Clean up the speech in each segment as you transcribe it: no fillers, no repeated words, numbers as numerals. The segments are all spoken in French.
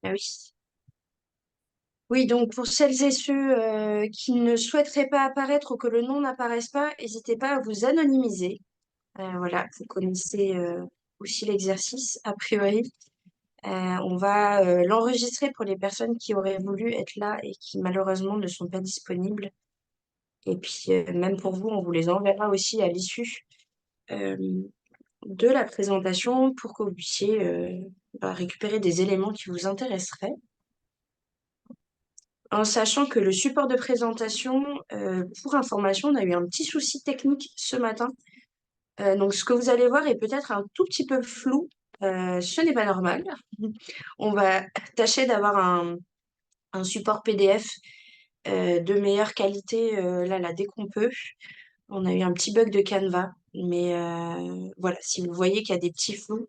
Ah oui. Oui, donc pour celles et ceux qui ne souhaiteraient pas apparaître ou que le nom n'apparaisse pas, n'hésitez pas à vous anonymiser. Voilà, vous connaissez aussi l'exercice, a priori. On va l'enregistrer pour les personnes qui auraient voulu être là et qui malheureusement ne sont pas disponibles. Et puis même pour vous, on vous les enverra aussi à l'issue euh, de la présentation pour que vous puissiez récupérer des éléments qui vous intéresseraient. En sachant que le support de présentation, pour information, on a eu un petit souci technique ce matin. Donc, ce que vous allez voir est peut-être un tout petit peu flou. Ce n'est pas normal. On va tâcher d'avoir un support PDF de meilleure qualité là, dès qu'on peut. On a eu un petit bug de Canva. Mais voilà, si vous voyez qu'il y a des petits flous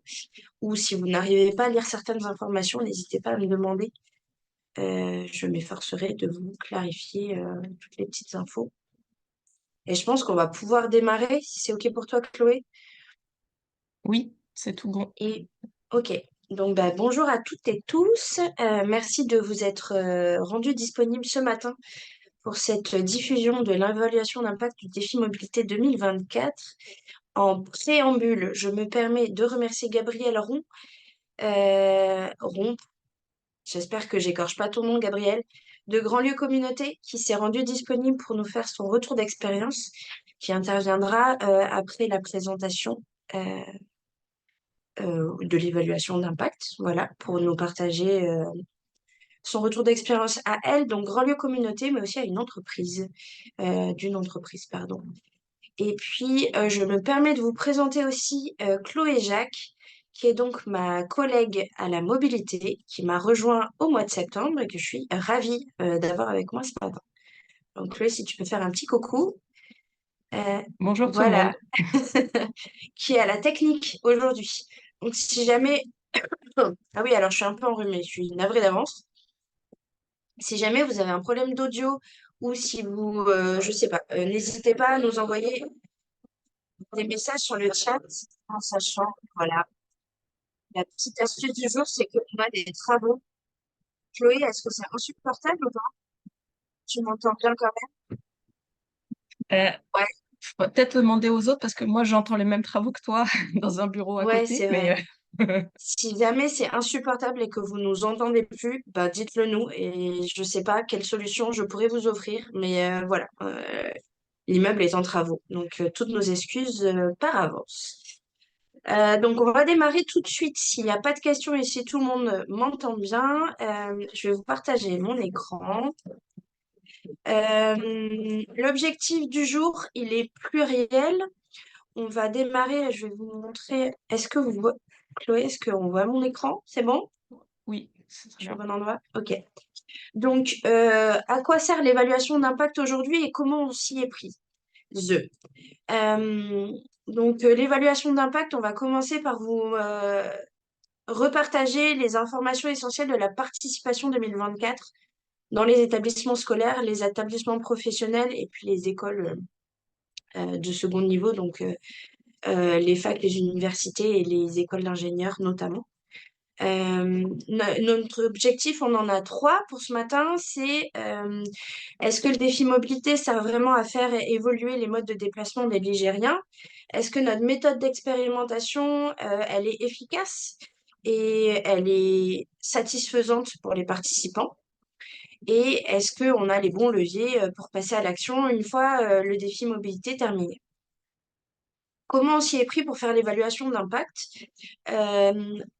ou si vous n'arrivez pas à lire certaines informations, n'hésitez pas à me demander. Je m'efforcerai de vous clarifier toutes les petites infos. Et je pense qu'on va pouvoir démarrer, si c'est OK pour toi, Chloé. Oui, c'est tout bon. Et OK. Donc, bah, bonjour à toutes et tous. Merci de vous être rendus disponibles ce matin pour cette diffusion de l'évaluation d'impact du défi mobilité 2024. En préambule, je me permets de remercier Gabriel Romp, j'espère que j'écorche pas ton nom, Gabriel, de Grandlieu Communauté, qui s'est rendu disponible pour nous faire son retour d'expérience, qui interviendra après la présentation euh, de l'évaluation d'impact, voilà, pour nous partager son retour d'expérience à elle, donc Grandlieu Communauté, mais aussi à une entreprise, d'une entreprise, pardon. Et puis, je me permets de vous présenter aussi Chloé Jacques, qui est donc ma collègue à la mobilité, qui m'a rejoint au mois de septembre et que je suis ravie d'avoir avec moi ce matin. Donc, Chloé, si tu peux faire un petit coucou. Euh, Bonjour tout le voilà, monde. qui est à la technique aujourd'hui. Donc, si jamais... Ah oui, alors je suis un peu enrhumée, je suis navrée d'avance. Si jamais vous avez un problème d'audio ou si vous, je sais pas, n'hésitez pas à nous envoyer des messages sur le chat en sachant, voilà. La petite astuce du jour, c'est qu'on a des travaux. Chloé, est-ce que c'est insupportable ou pas? Tu m'entends bien quand Euh, même? Faut peut-être demander aux autres parce que moi j'entends les mêmes travaux que toi dans un bureau à Ouais, côté, c'est vrai. mais Si jamais c'est insupportable et que vous nous entendez plus, bah dites-le nous et je sais pas quelle solution je pourrais vous offrir, mais voilà, l'immeuble est en travaux, donc toutes nos excuses par avance. Donc on va démarrer tout de suite s'il n'y a pas de questions et si tout le monde m'entend bien. Je vais vous partager mon écran. L'objectif du jour, il est pluriel. On va démarrer, je vais vous montrer. Est-ce que vous voyez, Chloé, est-ce qu'on voit mon écran? C'est bon? oui, c'est très Je suis au bien. bon endroit? Ok. Donc, à quoi sert l'évaluation d'impact aujourd'hui et comment on s'y est pris? The. Euh, donc, l'évaluation d'impact, on va commencer par vous repartager les informations essentielles de la participation 2024 dans les établissements scolaires, les établissements professionnels et puis les écoles de second niveau, donc les facs, les universités et les écoles d'ingénieurs notamment. Notre objectif, on en a trois pour ce matin, c'est est-ce que le défi mobilité sert vraiment à faire évoluer les modes de déplacement des Ligériens? Est-ce que notre méthode d'expérimentation, elle est efficace et elle est satisfaisante pour les participants? Et est-ce qu'on a les bons leviers pour passer à l'action une fois le défi mobilité terminé? Comment on s'y est pris pour faire l'évaluation d'impact?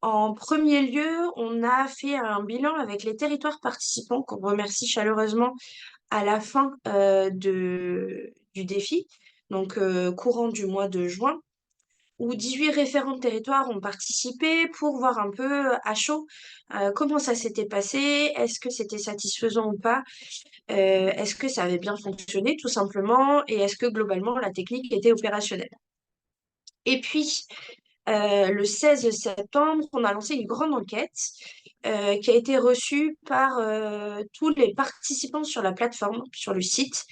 En premier lieu, on a fait un bilan avec les territoires participants qu'on remercie chaleureusement à la fin du défi, donc courant du mois de juin, où 18 référents de territoire ont participé pour voir un peu à chaud comment ça s'était passé, est-ce que c'était satisfaisant ou pas, est-ce que ça avait bien fonctionné tout simplement, et est-ce que globalement la technique était opérationnelle. Et puis, le 16 septembre, on a lancé une grande enquête qui a été reçue par tous les participants sur la plateforme, sur le site,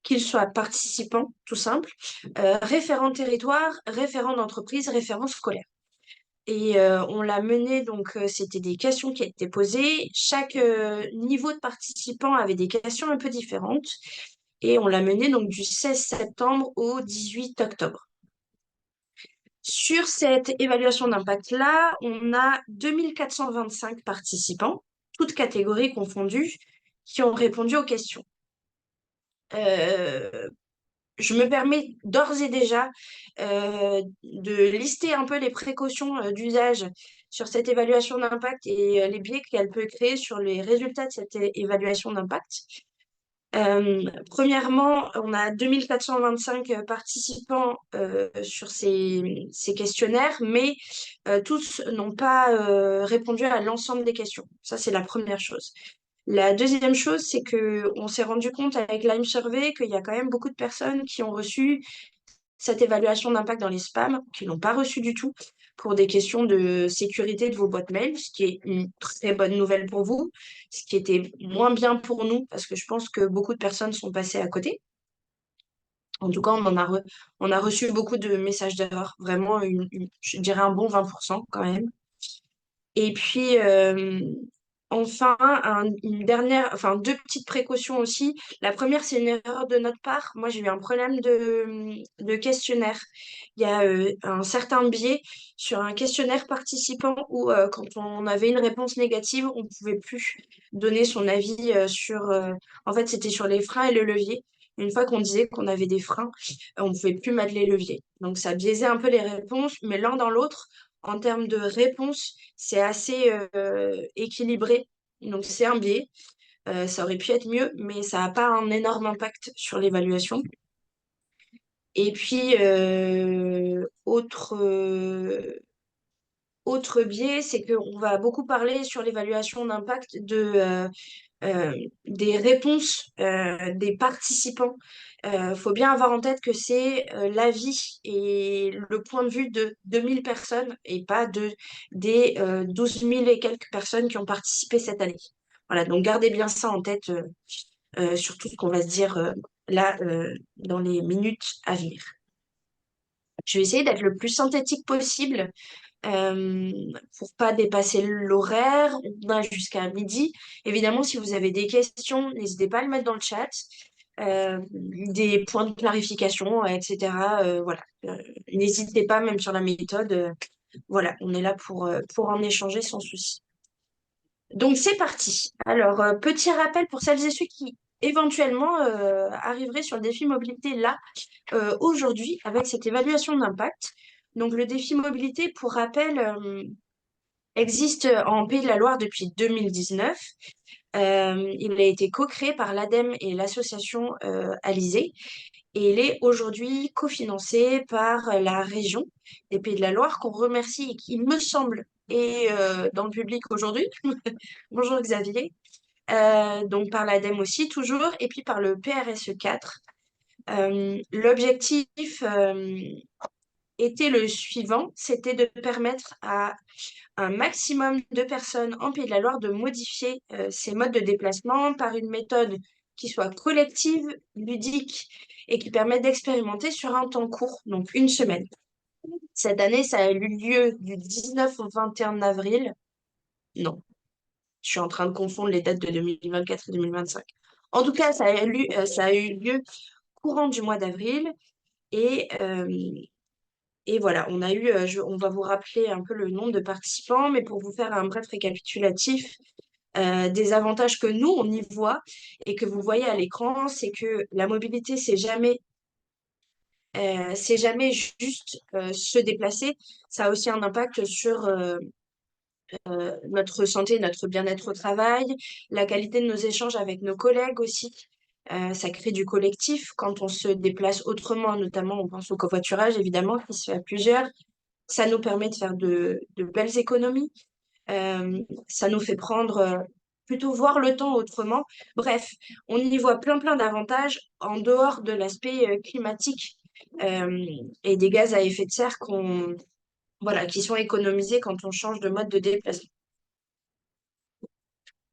qu'ils soient participants, tout simple, référents territoire, référents d'entreprise, référents scolaires. Et on l'a mené, donc c'était des questions qui étaient posées. Chaque niveau de participant avait des questions un peu différentes. Et on l'a mené donc du 16 septembre au 18 octobre. Sur cette évaluation d'impact-là, on a 2425 participants, toutes catégories confondues, qui ont répondu aux questions. Euh, je me permets d'ores et déjà de lister un peu les précautions d'usage sur cette évaluation d'impact et les biais qu'elle peut créer sur les résultats de cette évaluation d'impact. Premièrement, on a 2425 participants sur ces questionnaires, mais tous n'ont pas répondu à l'ensemble des questions. Ça, c'est la première chose. La deuxième chose, c'est que on s'est rendu compte avec Lime Survey qu'il y a quand même beaucoup de personnes qui ont reçu cette évaluation d'impact dans les spams, qui l'ont pas reçu du tout pour des questions de sécurité de vos boîtes mail, ce qui est une très bonne nouvelle pour vous, ce qui était moins bien pour nous, parce que je pense que beaucoup de personnes sont passées à côté. En tout cas, on a reçu beaucoup de messages d'erreur, vraiment, je dirais un bon 20% quand même. Et puis, enfin, une dernière, enfin, deux petites précautions aussi. La première, c'est une erreur de notre part. Moi, j'ai eu un problème de questionnaire. Il y a un certain biais sur un questionnaire participant où, quand on avait une réponse négative, on ne pouvait plus donner son avis sur. En fait, c'était sur les freins et le levier. Une fois qu'on disait qu'on avait des freins, on ne pouvait plus mettre les leviers. Donc, ça biaisait un peu les réponses, mais l'un dans l'autre, en termes de réponse, c'est assez équilibré. Donc, c'est un biais. Ça aurait pu être mieux, mais ça n'a pas un énorme impact sur l'évaluation. Et puis, autre biais, c'est qu'on va beaucoup parler sur l'évaluation d'impact des réponses des participants. Il faut bien avoir en tête que c'est l'avis et le point de vue de 2000 personnes et pas des 12 000 et quelques personnes qui ont participé cette année. Voilà, donc gardez bien ça en tête sur tout ce qu'on va se dire là dans les minutes à venir. Je vais essayer d'être le plus synthétique possible euh, pour pas dépasser l'horaire. On a jusqu'à midi. Évidemment, si vous avez des questions, n'hésitez pas à le mettre dans le chat. Des points de clarification, etc. Voilà. N'hésitez pas, même sur la méthode. Voilà, on est là pour en échanger sans souci. Donc, c'est parti. Alors, petit rappel pour celles et ceux qui éventuellement arriveraient sur le défi mobilité là aujourd'hui avec cette évaluation d'impact. Donc, le défi mobilité, pour rappel, existe en Pays de la Loire depuis 2019. Il a été co-créé par l'ADEME et l'association Alizé et il est aujourd'hui cofinancé par la région des Pays de la Loire qu'on remercie et qui, il me semble, est dans le public aujourd'hui. Bonjour Xavier. Donc par l'ADEME aussi toujours et puis par le PRSE 4. L'objectif était le suivant, c'était de permettre à un maximum de personnes en Pays de la Loire de modifier ces modes de déplacement par une méthode qui soit collective, ludique et qui permette d'expérimenter sur un temps court, donc une semaine. Cette année, ça a eu lieu du 19 au 21 avril. Non, je suis en train de confondre les dates de 2024 et 2025. En tout cas, ça a eu lieu courant du mois d'avril et et voilà, on va vous rappeler un peu le nombre de participants, mais pour vous faire un bref récapitulatif des avantages que nous, on y voit et que vous voyez à l'écran, c'est que la mobilité, c'est jamais juste se déplacer, ça a aussi un impact sur notre santé, notre bien-être au travail, la qualité de nos échanges avec nos collègues aussi. Ça crée du collectif quand on se déplace autrement, notamment on pense au covoiturage évidemment qui se fait à plusieurs. Ça nous permet de faire de belles économies. Ça nous fait prendre, plutôt voir le temps autrement. Bref, on y voit plein d'avantages en dehors de l'aspect climatique euh, et des gaz à effet de serre voilà, qui sont économisés quand on change de mode de déplacement.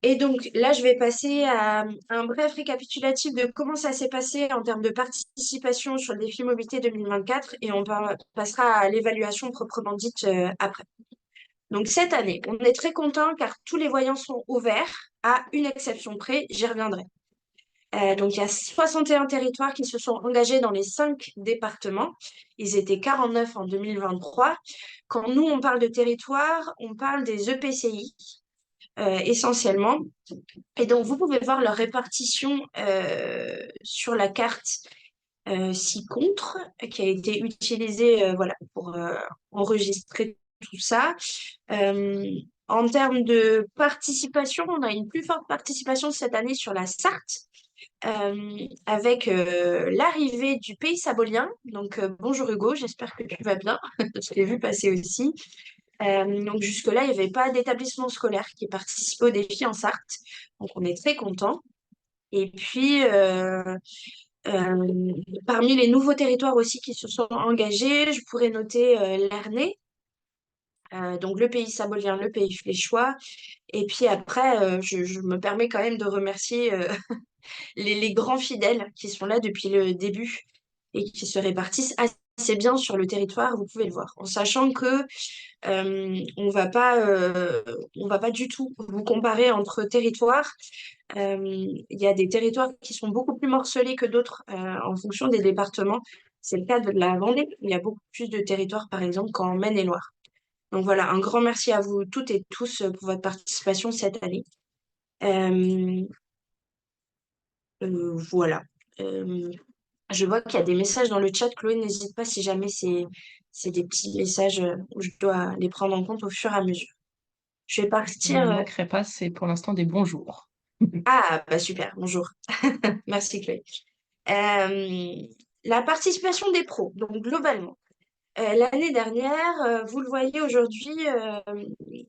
Et donc là, je vais passer à un bref récapitulatif de comment ça s'est passé en termes de participation sur le défi mobilité 2024 et on passera à l'évaluation proprement dite après. Donc cette année, on est très content car tous les voyants sont ouverts, à une exception près, j'y reviendrai. Donc il y a 61 territoires qui se sont engagés dans les 5 départements. Ils étaient 49 en 2023. Quand nous, on parle de territoire, on parle des EPCI essentiellement. Et donc, vous pouvez voir leur répartition sur la carte ci-contre qui a été utilisée voilà, pour enregistrer tout ça. Euh, En termes de participation, on a une plus forte participation cette année sur la Sarthe, avec l'arrivée du pays sabolien. Donc, bonjour Hugo, j'espère que tu vas bien. Je t'ai vu passer aussi. Donc, jusque-là, il n'y avait pas d'établissement scolaire qui participait au défi en Sarthe. Donc, on est très contents. Et puis, parmi les nouveaux territoires aussi qui se sont engagés, je pourrais noter l'Ernée, donc le pays sabolien, le pays fléchois. Et puis après, je me permets quand même de remercier les grands fidèles qui sont là depuis le début et qui se répartissent assez bien sur le territoire, vous pouvez le voir, en sachant que on va pas du tout vous comparer entre territoires. Il y a des territoires qui sont beaucoup plus morcelés que d'autres en fonction des départements. C'est le cas de la Vendée. Il y a beaucoup plus de territoires, par exemple, qu'en Maine-et-Loire. Donc voilà, un grand merci à vous toutes et tous pour votre participation cette année. Euh, voilà. Euh, je vois qu'il y a des messages dans le chat. Chloé, n'hésite pas si jamais c'est des petits messages où je dois les prendre en compte au fur et à mesure. Je vais Je ne partir. manquerai pas, c'est pour l'instant des bonjours. Ah, bah super, bonjour. Merci Chloé. Euh, la participation des pros, donc globalement. L'année dernière, vous le voyez aujourd'hui,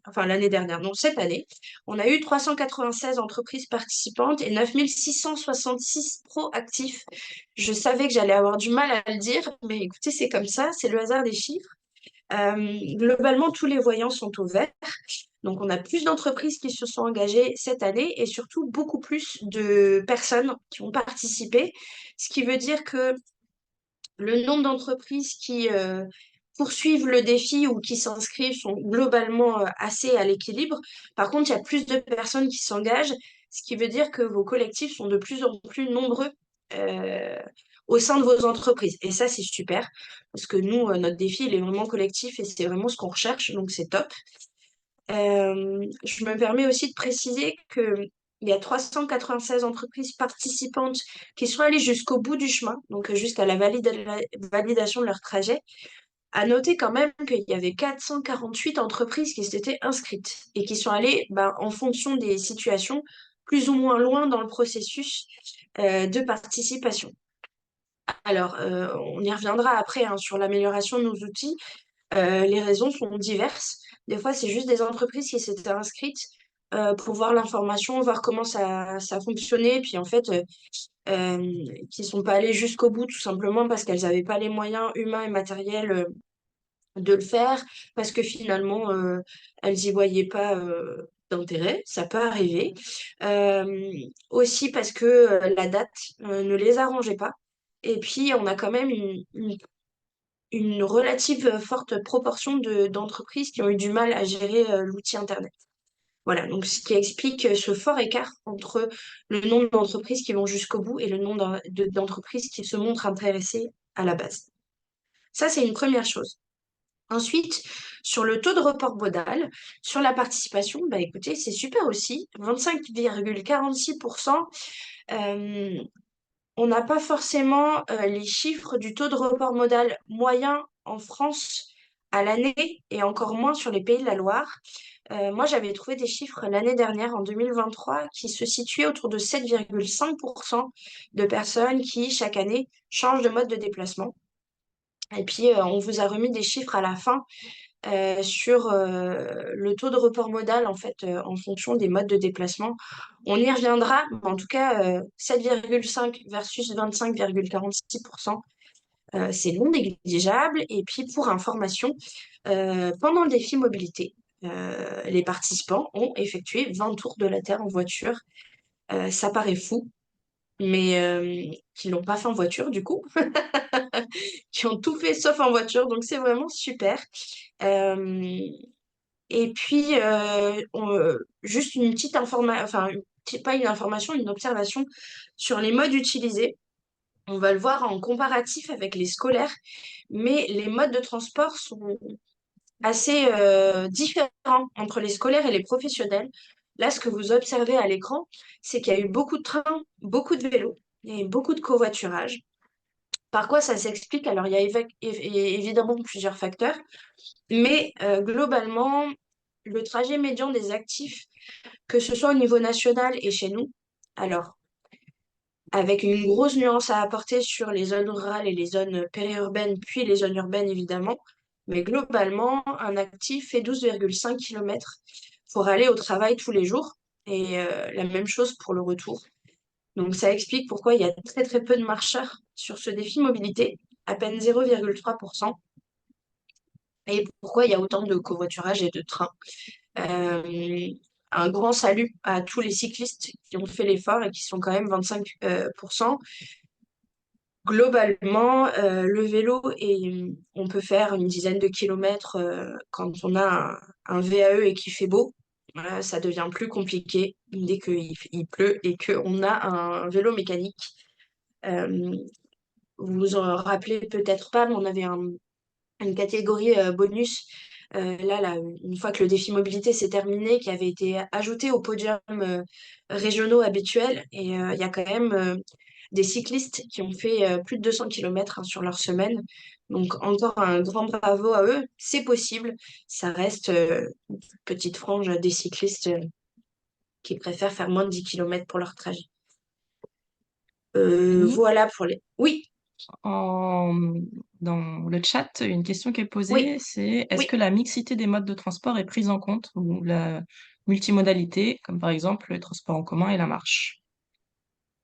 enfin l'année dernière, non, cette année, on a eu 396 entreprises participantes et 9666 pros actifs. Je savais que j'allais avoir du mal à le dire, mais écoutez, c'est comme ça, c'est le hasard des chiffres. Globalement, tous les voyants sont au vert. Donc, on a plus d'entreprises qui se sont engagées cette année et surtout beaucoup plus de personnes qui ont participé, ce qui veut dire que le nombre d'entreprises qui poursuivent le défi ou qui s'inscrivent sont globalement assez à l'équilibre. Par contre, il y a plus de personnes qui s'engagent, ce qui veut dire que vos collectifs sont de plus en plus nombreux euh, au sein de vos entreprises. Et ça, c'est super, parce que nous, notre défi, il est vraiment collectif et c'est vraiment ce qu'on recherche, donc c'est top. Je me permets aussi de préciser qu'il y a 396 entreprises participantes qui sont allées jusqu'au bout du chemin, donc jusqu'à la validation de leur trajet. À noter quand même qu'il y avait 448 entreprises qui s'étaient inscrites et qui sont allées, ben, en fonction des situations, plus ou moins loin dans le processus de participation. Alors, on y reviendra après hein, sur l'amélioration de nos outils. Les raisons sont diverses. Des fois, c'est juste des entreprises qui s'étaient inscrites pour voir l'information, voir comment ça fonctionnait, puis en fait, qui sont pas allées jusqu'au bout, tout simplement parce qu'elles n'avaient pas les moyens humains et matériels de le faire, parce que finalement, elles n'y voyaient pas d'intérêt, ça peut arriver. Aussi parce que la date ne les arrangeait pas. Et puis, on a quand même une relative forte proportion d'entreprises qui ont eu du mal à gérer l'outil Internet. Voilà, donc ce qui explique ce fort écart entre le nombre d'entreprises qui vont jusqu'au bout et le nombre d'entreprises qui se montrent intéressées à la base. Ça, c'est une première chose. Ensuite, sur le taux de report modal, sur la participation, bah écoutez, c'est super aussi, 25,46%. Euh, on n'a pas forcément les chiffres du taux de report modal moyen en France à l'année et encore moins sur les Pays de la Loire. Moi, j'avais trouvé des chiffres l'année dernière, en 2023, qui se situaient autour de 7,5% de personnes qui, chaque année, changent de mode de déplacement. Et puis, on vous a remis des chiffres à la fin sur le taux de report modal, en fait, en fonction des modes de déplacement. On y reviendra, mais en tout cas, 7,5 versus 25,46%, c'est non négligeable. Et puis, pour information, pendant le défi mobilité, les participants ont effectué 20 tours de la Terre en voiture. Ça paraît fou, mais qui l'ont pas fait en voiture, du coup, qui ont tout fait sauf en voiture, donc c'est vraiment super. Euh, Et puis, juste une petite information, enfin, pas une information, une observation sur les modes utilisés. On va le voir en comparatif avec les scolaires, mais les modes de transport sont assez différents entre les scolaires et les professionnels. Là, ce que vous observez à l'écran, c'est qu'il y a eu beaucoup de trains, beaucoup de vélos et beaucoup de covoiturage. Par quoi ça s'explique? Alors, il y a évidemment plusieurs facteurs, mais globalement, le trajet médian des actifs, que ce soit au niveau national et chez nous, alors, avec une grosse nuance à apporter sur les zones rurales et les zones périurbaines, puis les zones urbaines, évidemment, mais globalement, un actif fait 12,5 km pour aller au travail tous les jours, et la même chose pour le retour. Donc, ça explique pourquoi il y a très très peu de marcheurs sur ce défi mobilité, à peine 0,3%, et pourquoi il y a autant de covoiturage et de trains. Euh, un grand salut à tous les cyclistes qui ont fait l'effort et qui sont quand même 25%. Globalement, le vélo, on peut faire une dizaine de kilomètres quand on a un VAE et qu'il fait beau. Ça devient plus compliqué dès qu'il pleut et qu'on a un vélo mécanique. Euh, vous vous en rappelez peut-être pas, mais on avait une catégorie bonus. Là, une fois que le défi mobilité s'est terminé, qui avait été ajouté au podium régionaux habituels. Et il y a quand même des cyclistes qui ont fait plus de 200 km sur leur semaine. Donc encore un grand bravo à eux. C'est possible. Ça reste une petite frange des cyclistes qui préfèrent faire moins de 10 km pour leur trajet. Annie, Voilà pour les... Oui, en- dans le chat, une question qui est oui, posée, c'est est-ce oui. que la mixité des modes de transport est prise en compte ou la multimodalité, comme par exemple le transport en commun et la marche?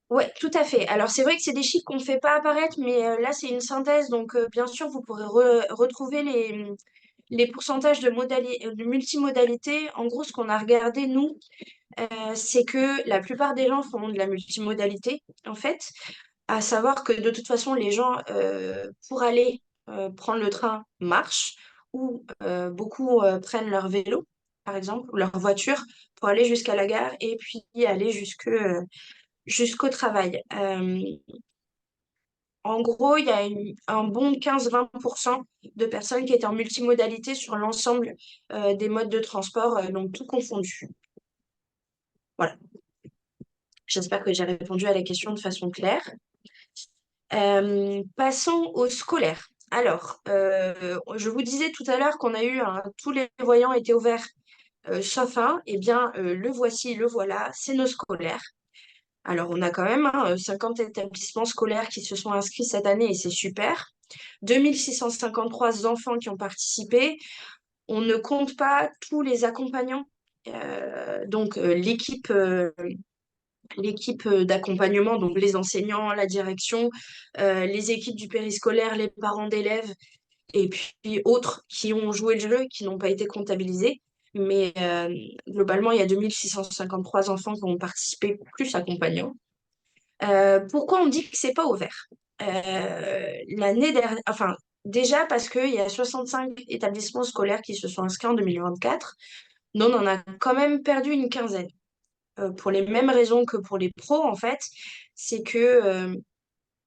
Ouais, tout à fait. Alors, c'est vrai que c'est des chiffres qu'on ne fait pas apparaître, mais là, c'est une synthèse. Donc, bien sûr, vous pourrez retrouver les pourcentages de multimodalité. En gros, ce qu'on a regardé, nous, c'est que la plupart des gens font de la multimodalité, en fait. À savoir que de toute façon, les gens, pour aller prendre le train, marchent, ou beaucoup prennent leur vélo, par exemple, ou leur voiture, pour aller jusqu'à la gare et puis aller jusqu'au travail. En gros, il y a un bon 15-20% de personnes qui étaient en multimodalité sur l'ensemble des modes de transport, donc tout confondu. Voilà. J'espère que j'ai répondu à la question de façon claire. Passons au scolaire. Alors, je vous disais tout à l'heure qu'on a eu tous les voyants étaient ouverts, sauf un. Eh bien, le voici, le voilà, c'est nos scolaires. Alors, on a quand même 50 établissements scolaires qui se sont inscrits cette année et c'est super. 2653 enfants qui ont participé. On ne compte pas tous les accompagnants. Donc, l'équipe d'accompagnement, donc les enseignants, la direction, les équipes du périscolaire, les parents d'élèves et puis autres qui ont joué le jeu, qui n'ont pas été comptabilisés. Mais globalement, il y a 2653 enfants qui ont participé, plus accompagnants. Pourquoi on dit que c'est pas ouvert? L'année dernière, enfin, déjà parce qu'il y a 65 établissements scolaires qui se sont inscrits en 2024. Nous, on en a quand même perdu une quinzaine. Pour les mêmes raisons que pour les pros, en fait, c'est que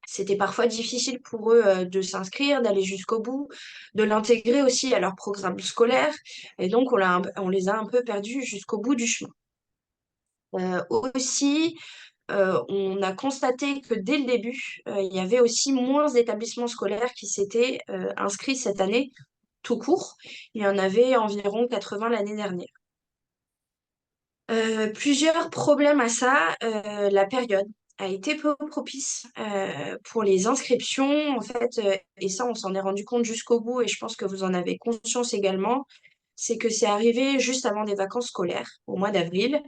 c'était parfois difficile pour eux de s'inscrire, d'aller jusqu'au bout, de l'intégrer aussi à leur programme scolaire. Et donc, on les a un peu perdus jusqu'au bout du chemin. Aussi, on a constaté que dès le début, il y avait aussi moins d'établissements scolaires qui s'étaient inscrits cette année tout court. Il y en avait environ 80 l'année dernière. Plusieurs problèmes à ça. La période a été peu propice pour les inscriptions, en fait, et ça, on s'en est rendu compte jusqu'au bout, et je pense que vous en avez conscience également, c'est que c'est arrivé juste avant des vacances scolaires, au mois d'avril,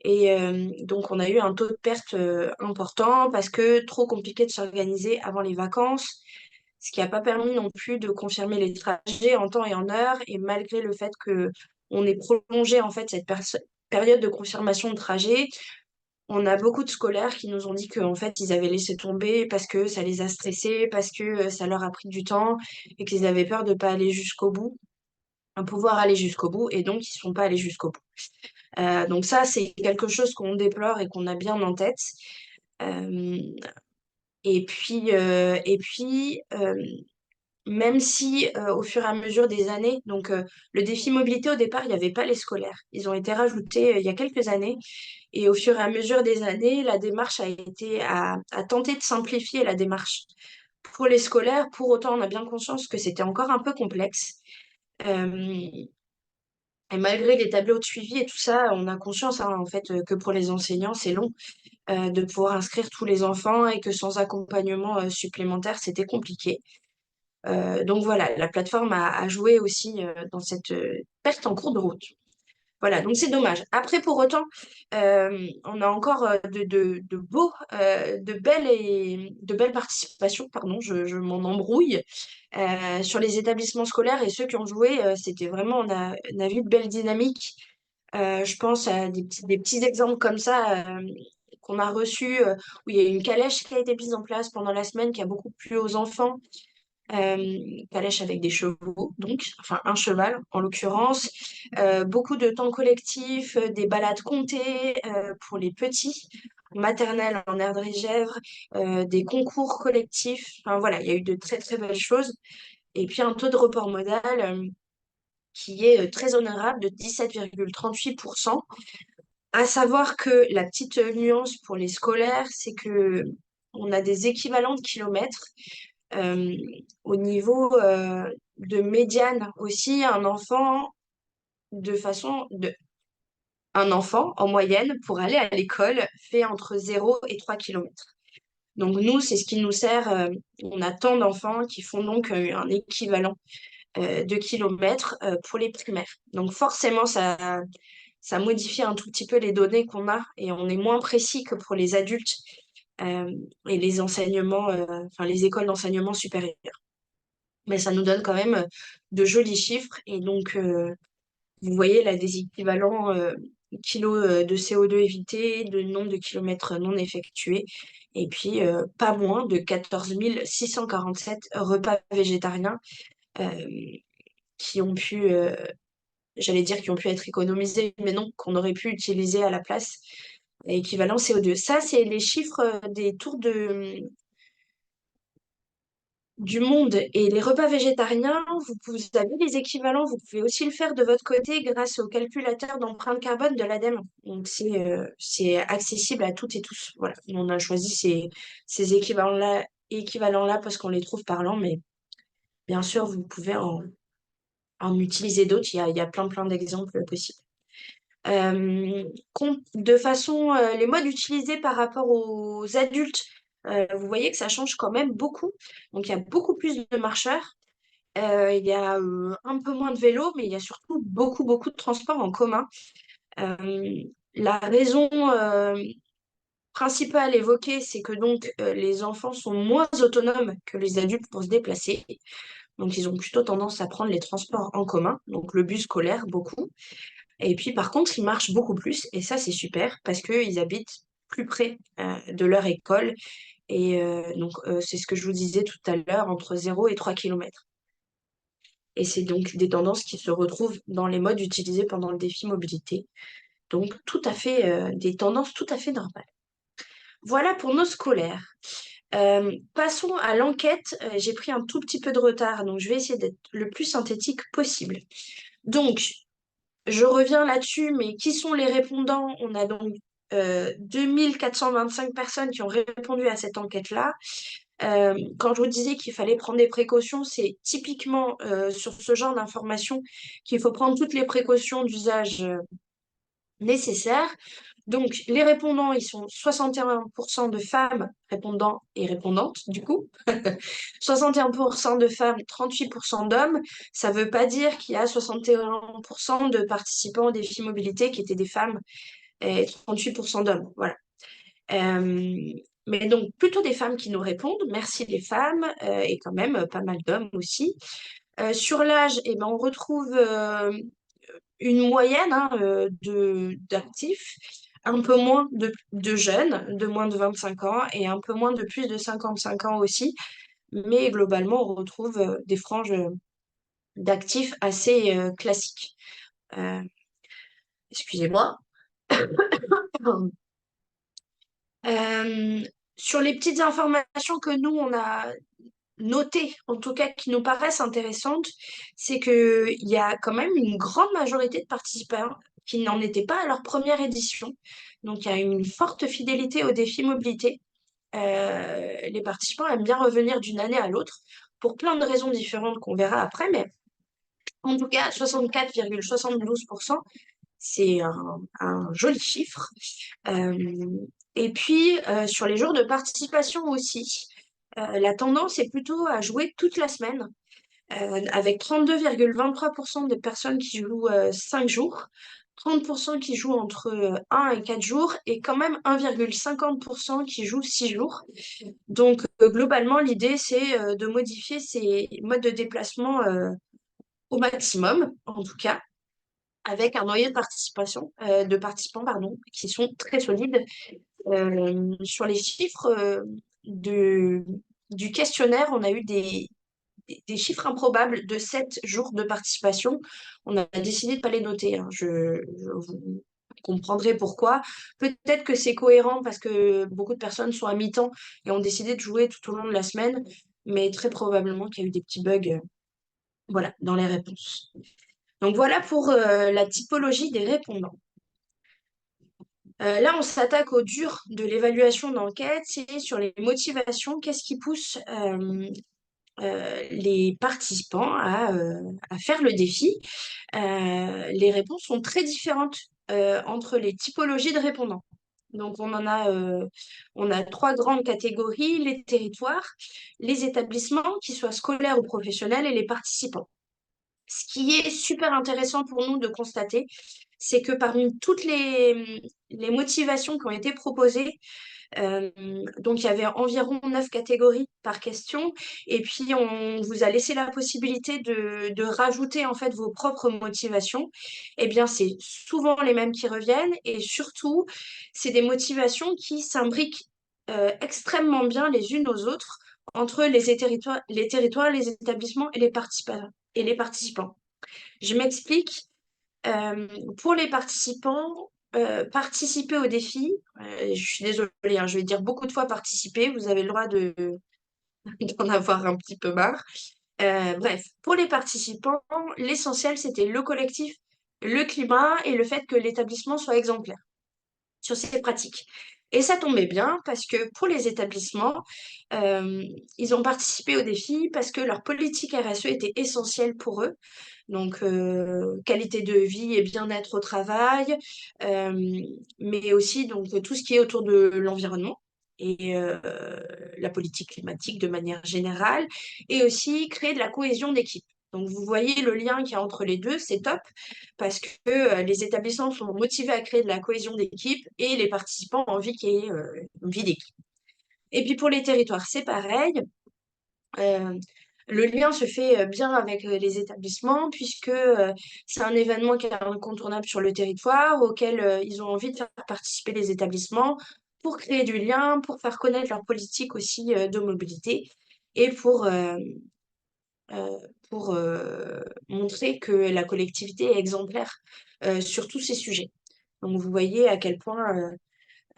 et donc on a eu un taux de perte important parce que trop compliqué de s'organiser avant les vacances, ce qui n'a pas permis non plus de confirmer les trajets en temps et en heure, et malgré le fait que on ait prolongé en fait cette période de confirmation de trajet, on a beaucoup de scolaires qui nous ont dit qu'en fait, ils avaient laissé tomber parce que ça les a stressés, parce que ça leur a pris du temps et qu'ils avaient peur de ne pas aller jusqu'au bout. pouvoir aller jusqu'au bout et donc ils ne sont pas allés jusqu'au bout. Donc ça, c'est quelque chose qu'on déplore et qu'on a bien en tête. Euh, et puis, même si au fur et à mesure des années, donc le défi mobilité au départ, il n'y avait pas les scolaires. Ils ont été rajoutés il y a quelques années. Et au fur et à mesure des années, la démarche a été à tenter de simplifier la démarche pour les scolaires. Pour autant, on a bien conscience que c'était encore un peu complexe. Euh, et malgré les tableaux de suivi et tout ça, on a conscience hein, en fait que pour les enseignants, c'est long de pouvoir inscrire tous les enfants et que sans accompagnement supplémentaire, c'était compliqué. Donc voilà, la plateforme a joué aussi dans cette perte en cours de route. Voilà, donc c'est dommage. Après, pour autant, on a encore de belles participations, pardon, je m'en embrouille, sur les établissements scolaires et ceux qui ont joué, c'était vraiment, on a vu de belles dynamiques. Je pense à des petits exemples comme ça qu'on a reçus, où il y a une calèche qui a été mise en place pendant la semaine qui a beaucoup plu aux enfants. Calèche avec des chevaux, donc, enfin un cheval en l'occurrence. Beaucoup de temps collectif, des balades comptées pour les petits, maternelle en Erdre-et-Gèvres, des concours collectifs. Enfin voilà, il y a eu de très très belles choses. Et puis un taux de report modal qui est très honorable de 17,38%. À savoir que la petite nuance pour les scolaires, c'est que on a des équivalents de kilomètres euh, au niveau de médiane aussi, un enfant, en moyenne, pour aller à l'école, fait entre 0 et 3 kilomètres. Donc nous, c'est ce qui nous sert. On a tant d'enfants qui font donc un équivalent de kilomètres pour les primaires. Donc forcément, ça modifie un tout petit peu les données qu'on a et on est moins précis que pour les adultes euh, et les enseignements, enfin les écoles d'enseignement supérieur. Mais ça nous donne quand même de jolis chiffres. Et donc, vous voyez là des équivalents kilos de CO2 évités, de nombre de kilomètres non effectués, et puis pas moins de 14 647 repas végétariens euh, qui ont pu, j'allais dire, qui ont pu être économisés, mais non, qu'on aurait pu utiliser à la place, équivalent CO2. Ça, c'est les chiffres des tours du monde et les repas végétariens, vous avez les équivalents, vous pouvez aussi le faire de votre côté grâce au calculateur d'empreinte carbone de l'ADEME. Donc c'est accessible à toutes et tous. Voilà, on a choisi ces équivalents-là parce qu'on les trouve parlants, mais bien sûr, vous pouvez en utiliser d'autres. Il y a plein d'exemples possibles. De façon, les modes utilisés par rapport aux adultes, vous voyez que ça change quand même beaucoup. Donc, il y a beaucoup plus de marcheurs, il y a un peu moins de vélos, mais il y a surtout beaucoup de transports en commun. Euh, la raison principale évoquée, c'est que donc les enfants sont moins autonomes que les adultes pour se déplacer. Donc, ils ont plutôt tendance à prendre les transports en commun, donc le bus scolaire, beaucoup. Et puis, par contre, ils marchent beaucoup plus. Et ça, c'est super parce qu'ils habitent plus près de leur école. Et donc, c'est ce que je vous disais tout à l'heure, entre 0 et 3 kilomètres. Et c'est donc des tendances qui se retrouvent dans les modes utilisés pendant le défi mobilité. Donc, tout à fait, des tendances tout à fait normales. Voilà pour nos scolaires. Passons à l'enquête. J'ai pris un tout petit peu de retard, donc je vais essayer d'être le plus synthétique possible. Donc, je reviens là-dessus, mais qui sont les répondants? On a donc 2425 personnes qui ont répondu à cette enquête-là. Quand je vous disais qu'il fallait prendre des précautions, c'est typiquement sur ce genre d'informations qu'il faut prendre toutes les précautions d'usage nécessaires. Donc, les répondants, ils sont 61% de femmes répondants et répondantes, du coup. 61% de femmes, 38% d'hommes. Ça ne veut pas dire qu'il y a 61% de participants au défi mobilité qui étaient des femmes et 38% d'hommes. Voilà. Euh, mais donc, plutôt des femmes qui nous répondent. Merci les femmes et quand même pas mal d'hommes aussi. Sur l'âge, eh ben, on retrouve une moyenne hein, d'actifs, un peu moins de jeunes, de moins de 25 ans, et un peu moins de plus de 55 ans aussi. Mais globalement, on retrouve des franges d'actifs assez classiques. Euh, excusez-moi. Euh, sur les petites informations que nous, on a notées, en tout cas qui nous paraissent intéressantes, c'est qu'il y a quand même une grande majorité de participants qui n'en étaient pas à leur première édition. Donc, il y a une forte fidélité au défi mobilité. Les participants aiment bien revenir d'une année à l'autre pour plein de raisons différentes qu'on verra après, mais en tout cas, 64,72%, c'est un joli chiffre. Euh, et puis, sur les jours de participation aussi, la tendance est plutôt à jouer toute la semaine, avec 32,23% des personnes qui jouent 5 jours, 30% qui jouent entre 1 et 4 jours, et quand même 1,50% qui jouent 6 jours. Donc, globalement, l'idée, c'est de modifier ces modes de déplacement au maximum, en tout cas, avec un noyau de participants, pardon, qui sont très solides. Sur les chiffres de, du questionnaire, on a eu des chiffres improbables de 7 jours de participation. On a décidé de ne pas les noter, hein. Vous comprendrez pourquoi. Peut-être que c'est cohérent parce que beaucoup de personnes sont à mi-temps et ont décidé de jouer tout au long de la semaine, mais très probablement qu'il y a eu des petits bugs voilà, dans les réponses. Donc voilà pour la typologie des répondants. Là, on s'attaque au dur de l'évaluation d'enquête, c'est sur les motivations, qu'est-ce qui pousse les participants à faire le défi. Les réponses sont très différentes entre les typologies de répondants. Donc, on a trois grandes catégories, les territoires, les établissements, qu'ils soient scolaires ou professionnels, et les participants. Ce qui est super intéressant pour nous de constater, c'est que parmi toutes les motivations qui ont été proposées, euh, donc il y avait environ 9 catégories par question, et puis on vous a laissé la possibilité de rajouter en fait vos propres motivations. Eh bien, c'est souvent les mêmes qui reviennent, et surtout, c'est des motivations qui s'imbriquent extrêmement bien les unes aux autres entre les territoires, les établissements et les participants. Je m'explique. Euh, pour les participants, participer au défi, je suis désolée, hein, je vais dire beaucoup de fois participer, vous avez le droit d'en avoir un petit peu marre. Bref, pour les participants, l'essentiel, c'était le collectif, le climat et le fait que l'établissement soit exemplaire sur ces pratiques. Et ça tombait bien parce que pour les établissements, euh, ils ont participé au défi parce que leur politique RSE était essentielle pour eux. Donc, qualité de vie et bien-être au travail, euh, mais aussi donc, tout ce qui est autour de l'environnement et la politique climatique de manière générale, et aussi créer de la cohésion d'équipe. Donc, vous voyez le lien qu'il y a entre les deux, c'est top, parce que les établissements sont motivés à créer de la cohésion d'équipe et les participants ont envie qu'il y ait une vie d'équipe. Et puis pour les territoires, c'est pareil. Euh, le lien se fait bien avec les établissements puisque c'est un événement qui est incontournable sur le territoire auquel ils ont envie de faire participer les établissements pour créer du lien, pour faire connaître leur politique aussi de mobilité et euh, pour montrer que la collectivité est exemplaire sur tous ces sujets. Donc vous voyez à quel point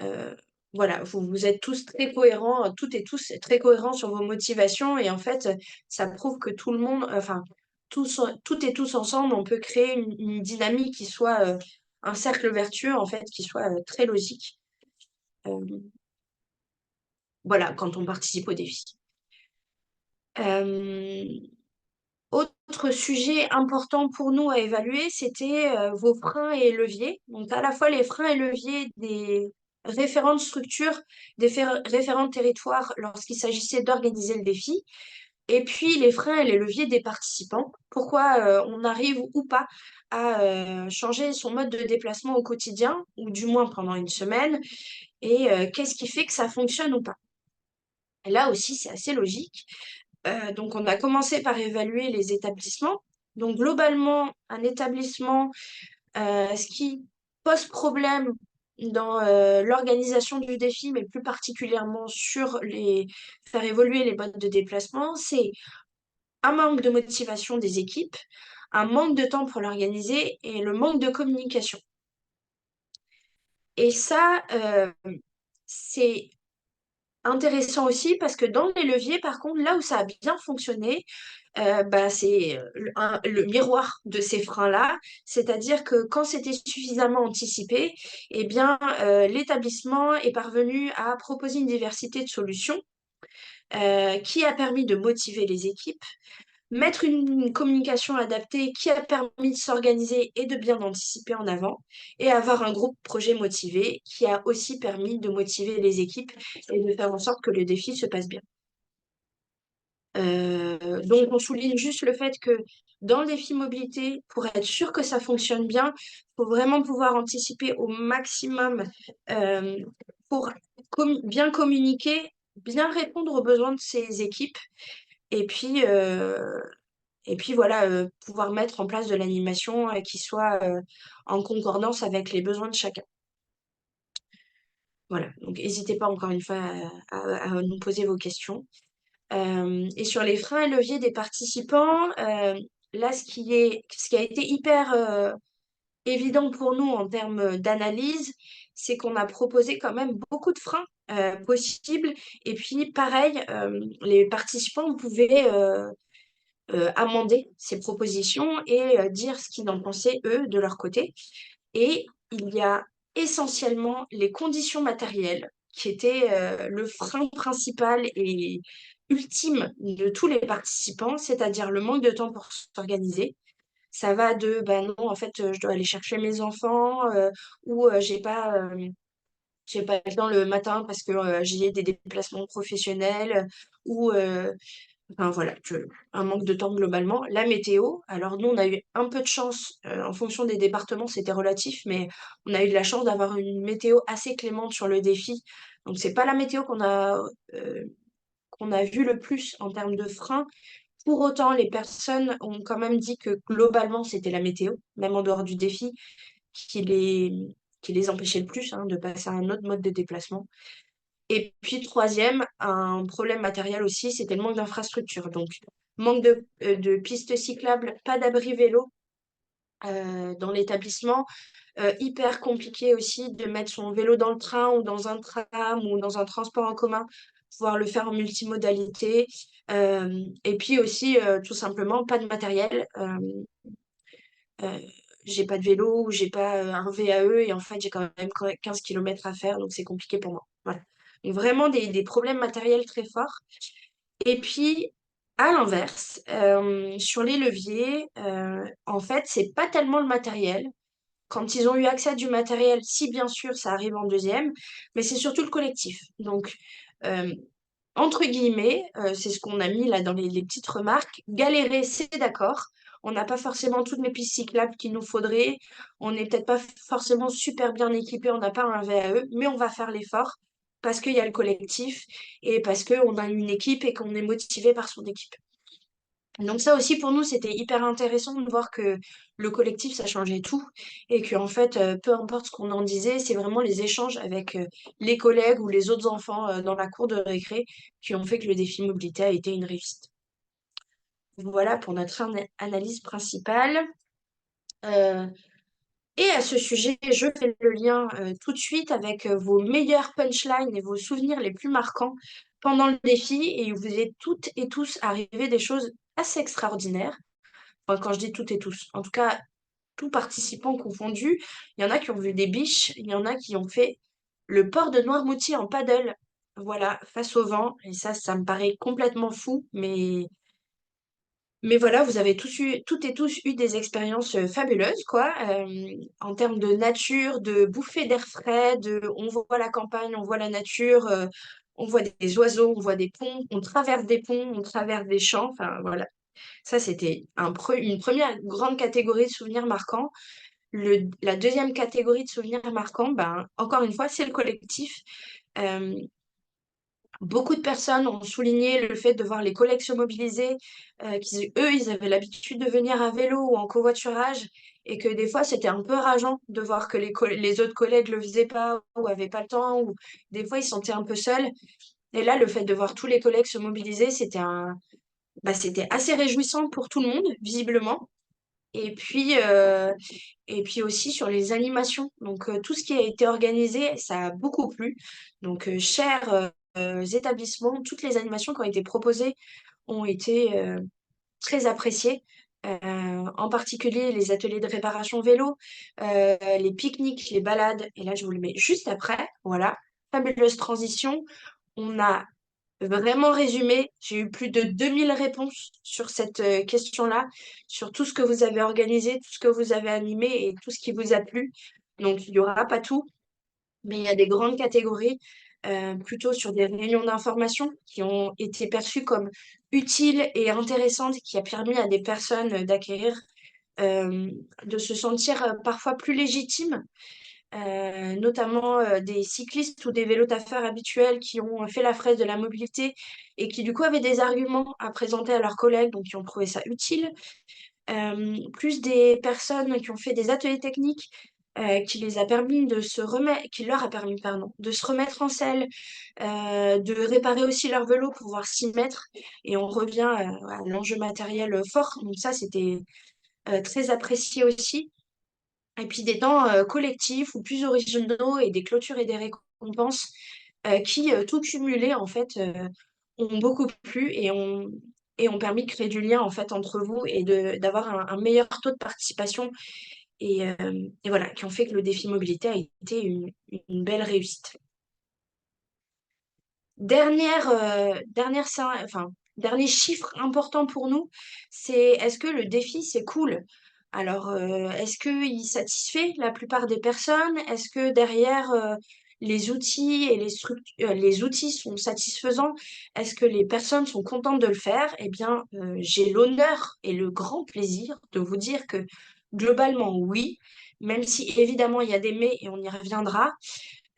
euh, voilà, vous êtes tous très cohérents, toutes et tous très cohérents sur vos motivations et en fait, ça prouve que tout le monde, enfin, toutes et tous ensemble, on peut créer une dynamique qui soit un cercle vertueux, en fait, qui soit très logique. Euh, voilà, quand on participe au défi. Euh, Autre sujet important pour nous à évaluer, c'était vos freins et leviers. Donc, à la fois les freins et leviers des référentes structures, référents territoires lorsqu'il s'agissait d'organiser le défi, et puis les freins et les leviers des participants. Pourquoi on arrive ou pas à changer son mode de déplacement au quotidien, ou du moins pendant une semaine, et qu'est-ce qui fait que ça fonctionne ou pas. Et là aussi, c'est assez logique. Donc, on a commencé par évaluer les établissements. Donc, globalement, un établissement, ce qui pose problème dans l'organisation du défi, mais plus particulièrement sur faire évoluer les modes de déplacement, c'est un manque de motivation des équipes, un manque de temps pour l'organiser et le manque de communication. Et ça, c'est intéressant aussi parce que dans les leviers, par contre, là où ça a bien fonctionné, bah, c'est le miroir de ces freins-là. C'est-à-dire que quand c'était suffisamment anticipé, eh bien, l'établissement est parvenu à proposer une diversité de solutions qui a permis de motiver les équipes, mettre une communication adaptée qui a permis de s'organiser et de bien anticiper en avant, et avoir un groupe projet motivé qui a aussi permis de motiver les équipes et de faire en sorte que le défi se passe bien. Donc, on souligne juste le fait que dans le défi mobilité, pour être sûr que ça fonctionne bien, il faut vraiment pouvoir anticiper au maximum euh, pour bien communiquer, bien répondre aux besoins de ses équipes et puis, voilà, pouvoir mettre en place de l'animation qui soit en concordance avec les besoins de chacun. Voilà, donc n'hésitez pas encore une fois à nous poser vos questions. Et sur les freins et leviers des participants, là, ce qui a été hyper évident pour nous en termes d'analyse, c'est qu'on a proposé quand même beaucoup de freins possibles. Et puis, pareil, les participants pouvaient amender ces propositions et dire ce qu'ils en pensaient, eux, de leur côté. Et il y a essentiellement les conditions matérielles qui étaient le frein principal et ultime de tous les participants, c'est-à-dire le manque de temps pour s'organiser. Ça va de, ben non, en fait, je dois aller chercher mes enfants ou j'ai pas le temps le matin parce que j'ai des déplacements professionnels ou enfin voilà, un manque de temps globalement. La météo, alors nous, on a eu un peu de chance, en fonction des départements, c'était relatif, mais on a eu de la chance d'avoir une météo assez clémente sur le défi. Donc, c'est pas la météo qu'on a vu le plus en termes de freins. Pour autant, les personnes ont quand même dit que globalement, c'était la météo, même en dehors du défi, qui les empêchait le plus de passer à un autre mode de déplacement. Et puis, troisième, un problème matériel aussi, c'était le manque d'infrastructures. Donc, manque de pistes cyclables, pas d'abri vélo dans l'établissement. Hyper compliqué aussi de mettre son vélo dans le train ou dans un tram ou dans un transport en commun, pouvoir le faire en multimodalité. Et puis aussi, tout simplement, pas de matériel. Euh, j'ai pas de vélo ou j'ai pas un VAE et en fait, j'ai quand même 15 km à faire, donc c'est compliqué pour moi. Voilà. Donc vraiment des problèmes matériels très forts. Et puis, à l'inverse, sur les leviers, en fait, c'est pas tellement le matériel. Quand ils ont eu accès à du matériel, si bien sûr, ça arrive en deuxième, mais c'est surtout le collectif. Donc, euh, entre guillemets, c'est ce qu'on a mis là dans les petites remarques, galérer, c'est d'accord. On n'a pas forcément toutes les pistes cyclables qu'il nous faudrait. On n'est peut-être pas forcément super bien équipé, on n'a pas un VAE, mais on va faire l'effort parce qu'il y a le collectif et parce qu'on a une équipe et qu'on est motivé par son équipe. Donc ça aussi pour nous c'était hyper intéressant de voir que le collectif ça changeait tout et que en fait peu importe ce qu'on en disait c'est vraiment les échanges avec les collègues ou les autres enfants dans la cour de récré qui ont fait que le défi mobilité a été une réussite. Voilà pour notre analyse principale. Euh, et à ce sujet, je fais le lien tout de suite avec vos meilleurs punchlines et vos souvenirs les plus marquants pendant le défi et où vous êtes toutes et tous arrivés des choses assez extraordinaires. Enfin, quand je dis toutes et tous, en tout cas, tout participant confondu, il y en a qui ont vu des biches, il y en a qui ont fait le port de Noirmoutier en paddle, voilà, face au vent. Et ça me paraît complètement fou, mais voilà, vous avez toutes et tous eu des expériences fabuleuses, quoi, en termes de nature, de bouffée d'air frais, on voit la campagne, on voit la nature, on voit des oiseaux, on voit des ponts, on traverse des ponts, on traverse des champs, enfin voilà. Ça, c'était une première grande catégorie de souvenirs marquants. La deuxième catégorie de souvenirs marquants, ben, encore une fois, c'est le collectif. Euh, Beaucoup de personnes ont souligné le fait de voir les collègues se mobiliser, eux, ils avaient l'habitude de venir à vélo ou en covoiturage, et que des fois, c'était un peu rageant de voir que les autres collègues le faisaient pas ou avaient pas le temps, ou des fois, ils se sentaient un peu seuls. Et là, le fait de voir tous les collègues se mobiliser, c'était bah, c'était assez réjouissant pour tout le monde, visiblement. Et puis, euh, et puis aussi sur les animations. Donc, tout ce qui a été organisé, ça a beaucoup plu. Donc, chers établissements, toutes les animations qui ont été proposées ont été très appréciées. En particulier les ateliers de réparation vélo, les pique-niques, les balades. Et là, je vous le mets juste après. Voilà, fabuleuse transition. On a vraiment résumé, j'ai eu plus de 2000 réponses sur cette question-là, sur tout ce que vous avez organisé, tout ce que vous avez animé et tout ce qui vous a plu. Donc, il n'y aura pas tout, mais il y a des grandes catégories, plutôt sur des réunions d'information qui ont été perçues comme utiles et intéressantes, qui a permis à des personnes d'acquérir, euh, de se sentir parfois plus légitimes, notamment des cyclistes ou des vélotaffeurs habituels qui ont fait la fraise de la mobilité et qui du coup avaient des arguments à présenter à leurs collègues, donc qui ont trouvé ça utile. Plus des personnes qui ont fait des ateliers techniques qui les a permis de se remettre, qui leur a permis, pardon, de se remettre en selle, de réparer aussi leur vélo pour pouvoir s'y mettre. Et on revient à l'enjeu matériel fort. Donc ça, c'était très apprécié aussi. Et puis des temps collectifs ou plus originaux et des clôtures et des récompenses qui, tout cumulé, en fait, ont beaucoup plu et ont permis de créer du lien, en fait, entre vous et d'avoir un meilleur taux de participation et voilà, qui ont fait que le défi mobilité a été une belle réussite. Dernier chiffre important pour nous, c'est est-ce que le défi, c'est cool? Alors, est-ce qu'il satisfait la plupart des personnes? Est-ce que derrière, les outils et les outils sont satisfaisants? Est-ce que les personnes sont contentes de le faire? Eh bien, j'ai l'honneur et le grand plaisir de vous dire que globalement, oui, même si évidemment il y a des mais et on y reviendra.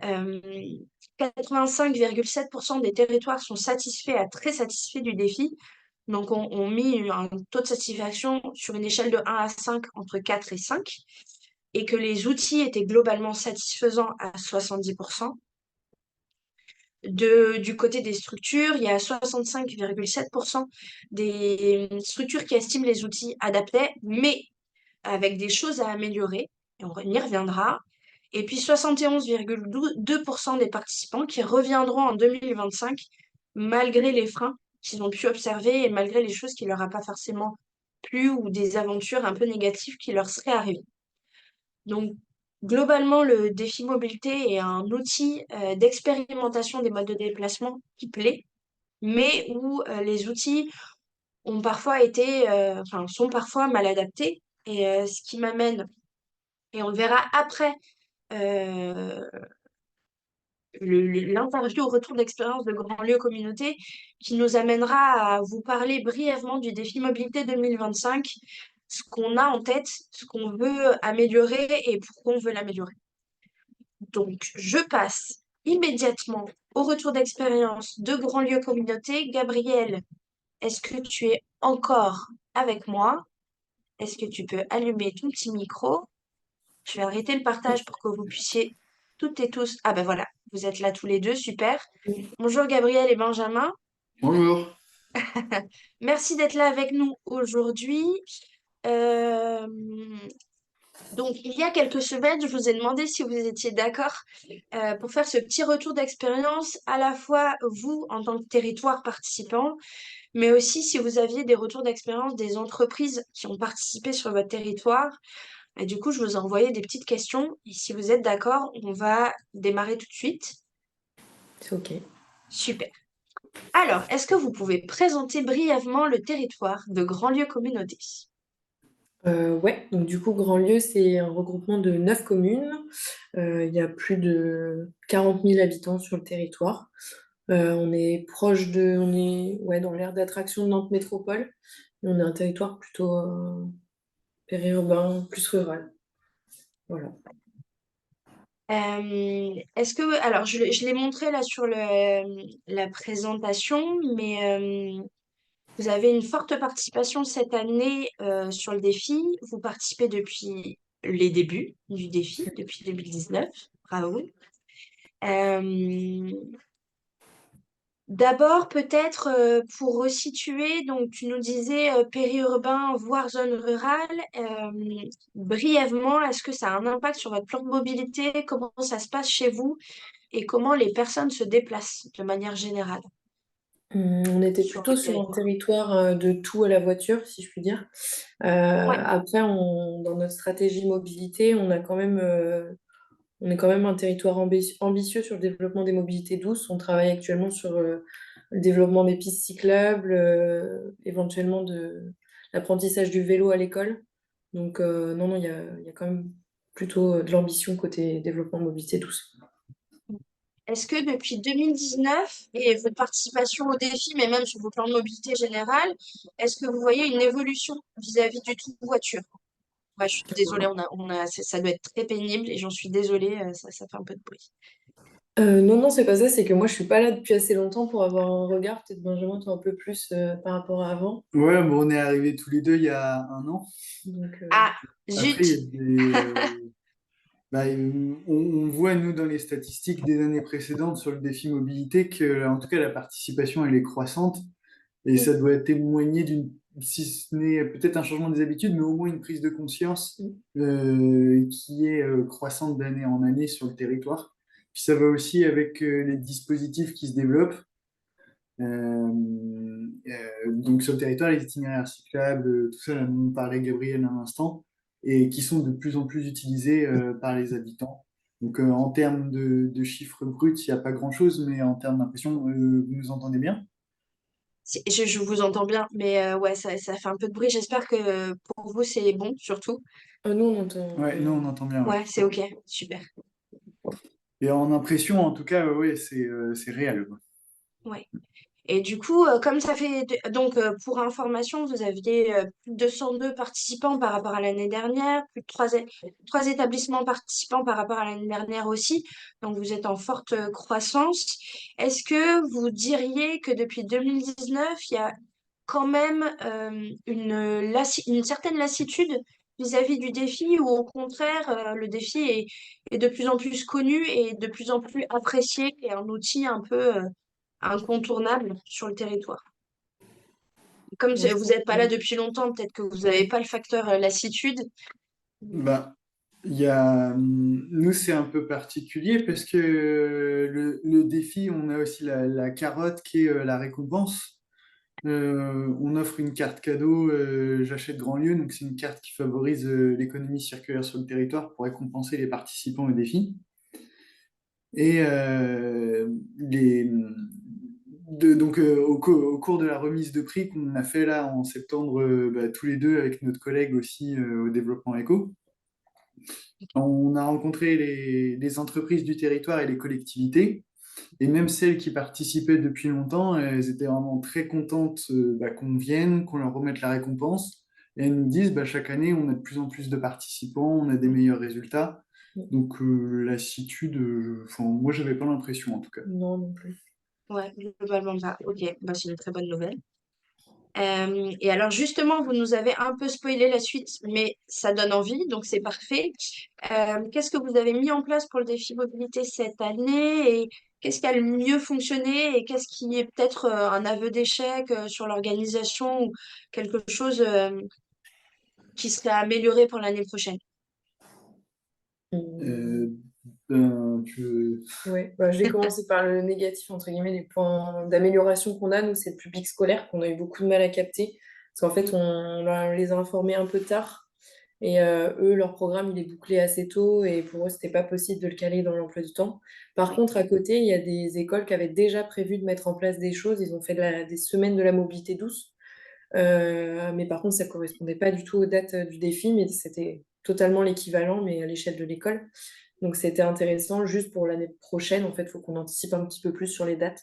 85,7% des territoires sont satisfaits à très satisfaits du défi. Donc, on mis un taux de satisfaction sur une échelle de 1 à 5 entre 4 et 5, et que les outils étaient globalement satisfaisants à 70%. Du côté des structures, il y a 65,7% des structures qui estiment les outils adaptés, mais avec des choses à améliorer, et on y reviendra. Et puis 71,2% des participants qui reviendront en 2025 malgré les freins qu'ils ont pu observer et malgré les choses qui leur a pas forcément plu ou des aventures un peu négatives qui leur seraient arrivées. Donc, globalement, le défi mobilité est un outil d'expérimentation des modes de déplacement qui plaît, mais où les outils ont parfois sont parfois mal adaptés. Et ce qui m'amène, et on le verra après, euh, l'interview au retour d'expérience de Grand Lieu Communauté, qui nous amènera à vous parler brièvement du défi mobilité 2025, ce qu'on a en tête, ce qu'on veut améliorer et pourquoi on veut l'améliorer. Donc, je passe immédiatement au retour d'expérience de Grand Lieu Communauté. Gabriel, est-ce que tu es encore avec moi? Est-ce que tu peux allumer ton petit micro? Je vais arrêter le partage pour que vous puissiez toutes et tous. Ah ben voilà, vous êtes là tous les deux, super. Bonjour Gabriel et Benjamin. Bonjour. Merci d'être là avec nous aujourd'hui. Euh, donc, il y a quelques semaines, je vous ai demandé si vous étiez d'accord pour faire ce petit retour d'expérience, à la fois vous en tant que territoire participant, mais aussi si vous aviez des retours d'expérience des entreprises qui ont participé sur votre territoire. Et du coup, je vous ai envoyé des petites questions. Et si vous êtes d'accord, on va démarrer tout de suite. C'est OK. Super. Alors, est-ce que vous pouvez présenter brièvement le territoire de Grandlieu Communauté? Ouais, donc du coup, Grandlieu, c'est un regroupement de 9 communes. Il y a plus de 40 000 habitants sur le territoire. On est on est ouais, dans l'aire d'attraction de Nantes Métropole. Et on est un territoire plutôt périurbain, plus rural. Voilà. Alors, je l'ai montré là sur la présentation, mais vous avez une forte participation cette année sur le défi. Vous participez depuis les débuts du défi, depuis 2019. Bravo. Euh, D'abord, peut-être pour resituer, donc tu nous disais périurbain, voire zone rurale. Brièvement, est-ce que ça a un impact sur votre plan de mobilité? Comment ça se passe chez vous et comment les personnes se déplacent de manière générale On était sur plutôt votre sur un territoire? territoire de tout à la voiture, si je puis dire. Ouais. Après, dans notre stratégie mobilité, on est quand même un territoire ambitieux sur le développement des mobilités douces. On travaille actuellement sur le développement des pistes cyclables, éventuellement de l'apprentissage du vélo à l'école. Donc, non, non, il y a quand même plutôt de l'ambition côté développement de mobilité douce. Est-ce que depuis 2019 et votre participation au défi, mais même sur vos plans de mobilité générale, est-ce que vous voyez une évolution vis-à-vis du tout voiture? Ouais, je suis désolée, ça doit être très pénible et j'en suis désolée, ça fait un peu de bruit. Non, non, c'est pas ça, c'est que moi je suis pas là depuis assez longtemps pour avoir un regard, peut-être Benjamin, toi un peu plus par rapport à avant. Ouais, bon, on est arrivés tous les deux il y a un an. Donc, Ah, Après, il y a zut! on voit, nous, dans les statistiques des années précédentes sur le défi mobilité, que, en tout cas, la participation, elle est croissante. Et ça doit témoigner si ce n'est peut-être un changement des habitudes, mais au moins une prise de conscience qui est croissante d'année en année sur le territoire. Puis ça va aussi avec les dispositifs qui se développent. Donc sur le territoire, les itinéraires cyclables, tout ça, dont parlait Gabriel à l'instant, et qui sont de plus en plus utilisés par les habitants. Donc en termes de chiffres bruts, il n'y a pas grand-chose, mais en termes d'impression, vous nous entendez bien? Je vous entends bien, mais ouais, ça fait un peu de bruit. J'espère que pour vous, c'est bon, surtout. nous on entend Ouais, nous bien. on entend bien, ouais. Ouais, c'est OK, super. Et en impression, en tout cas, ouais, c'est réel, quoi. Ouais. Et du coup, comme ça fait... Donc, pour information, vous aviez plus de 202 participants par rapport à l'année dernière, plus de trois établissements participants par rapport à l'année dernière aussi. Donc, vous êtes en forte croissance. Est-ce que vous diriez que depuis 2019, il y a quand même une certaine lassitude vis-à-vis du défi, ou au contraire, le défi est de plus en plus connu et de plus en plus apprécié et un outil un peu incontournable sur le territoire. Comme Moi, je vous pense n'êtes pas là depuis longtemps, peut-être que vous n'avez pas le facteur lassitude. Bah, nous, c'est un peu particulier parce que le défi, on a aussi la carotte qui est la récompense. On offre une carte cadeau, j'achète grand lieu, donc c'est une carte qui favorise l'économie circulaire sur le territoire pour récompenser les participants au défi. Et donc au cours de la remise de prix qu'on a fait là en septembre, tous les deux avec notre collègue aussi au développement éco, on a rencontré les entreprises du territoire et les collectivités. Et même celles qui participaient depuis longtemps, elles étaient vraiment très contentes qu'on vienne, qu'on leur remette la récompense. Et elles nous disent, chaque année, on a de plus en plus de participants, on a des meilleurs résultats. Donc lassitude, moi, j'avais pas l'impression en tout cas. non, non plus. Ouais, globalement pas. Ok, bah, c'est une très bonne nouvelle. Et alors justement, vous nous avez un peu spoilé la suite, mais ça donne envie, donc c'est parfait. Qu'est-ce que vous avez mis en place pour le défi mobilité cette année et qu'est-ce qui a le mieux fonctionné et qu'est-ce qui est peut-être un aveu d'échec sur l'organisation ou quelque chose qui serait amélioré pour l'année prochaine? Hum, Euh, ben, je- ouais, je vais commencer par le négatif, entre guillemets, les points d'amélioration qu'on a. Nous, c'est le public scolaire qu'on a eu beaucoup de mal à capter. Parce qu'en fait, on les a informés un peu tard. Et eux, leur programme, il est bouclé assez tôt. Et pour eux, c'était pas possible de le caler dans l'emploi du temps. Par contre, à côté, il y a des écoles qui avaient déjà prévu de mettre en place des choses. Ils ont fait des semaines de la mobilité douce. Mais par contre, ça correspondait pas du tout aux dates du défi, mais c'était totalement l'équivalent, mais à l'échelle de l'école. Donc c'était intéressant. Juste pour l'année prochaine, en fait, il faut qu'on anticipe un petit peu plus sur les dates.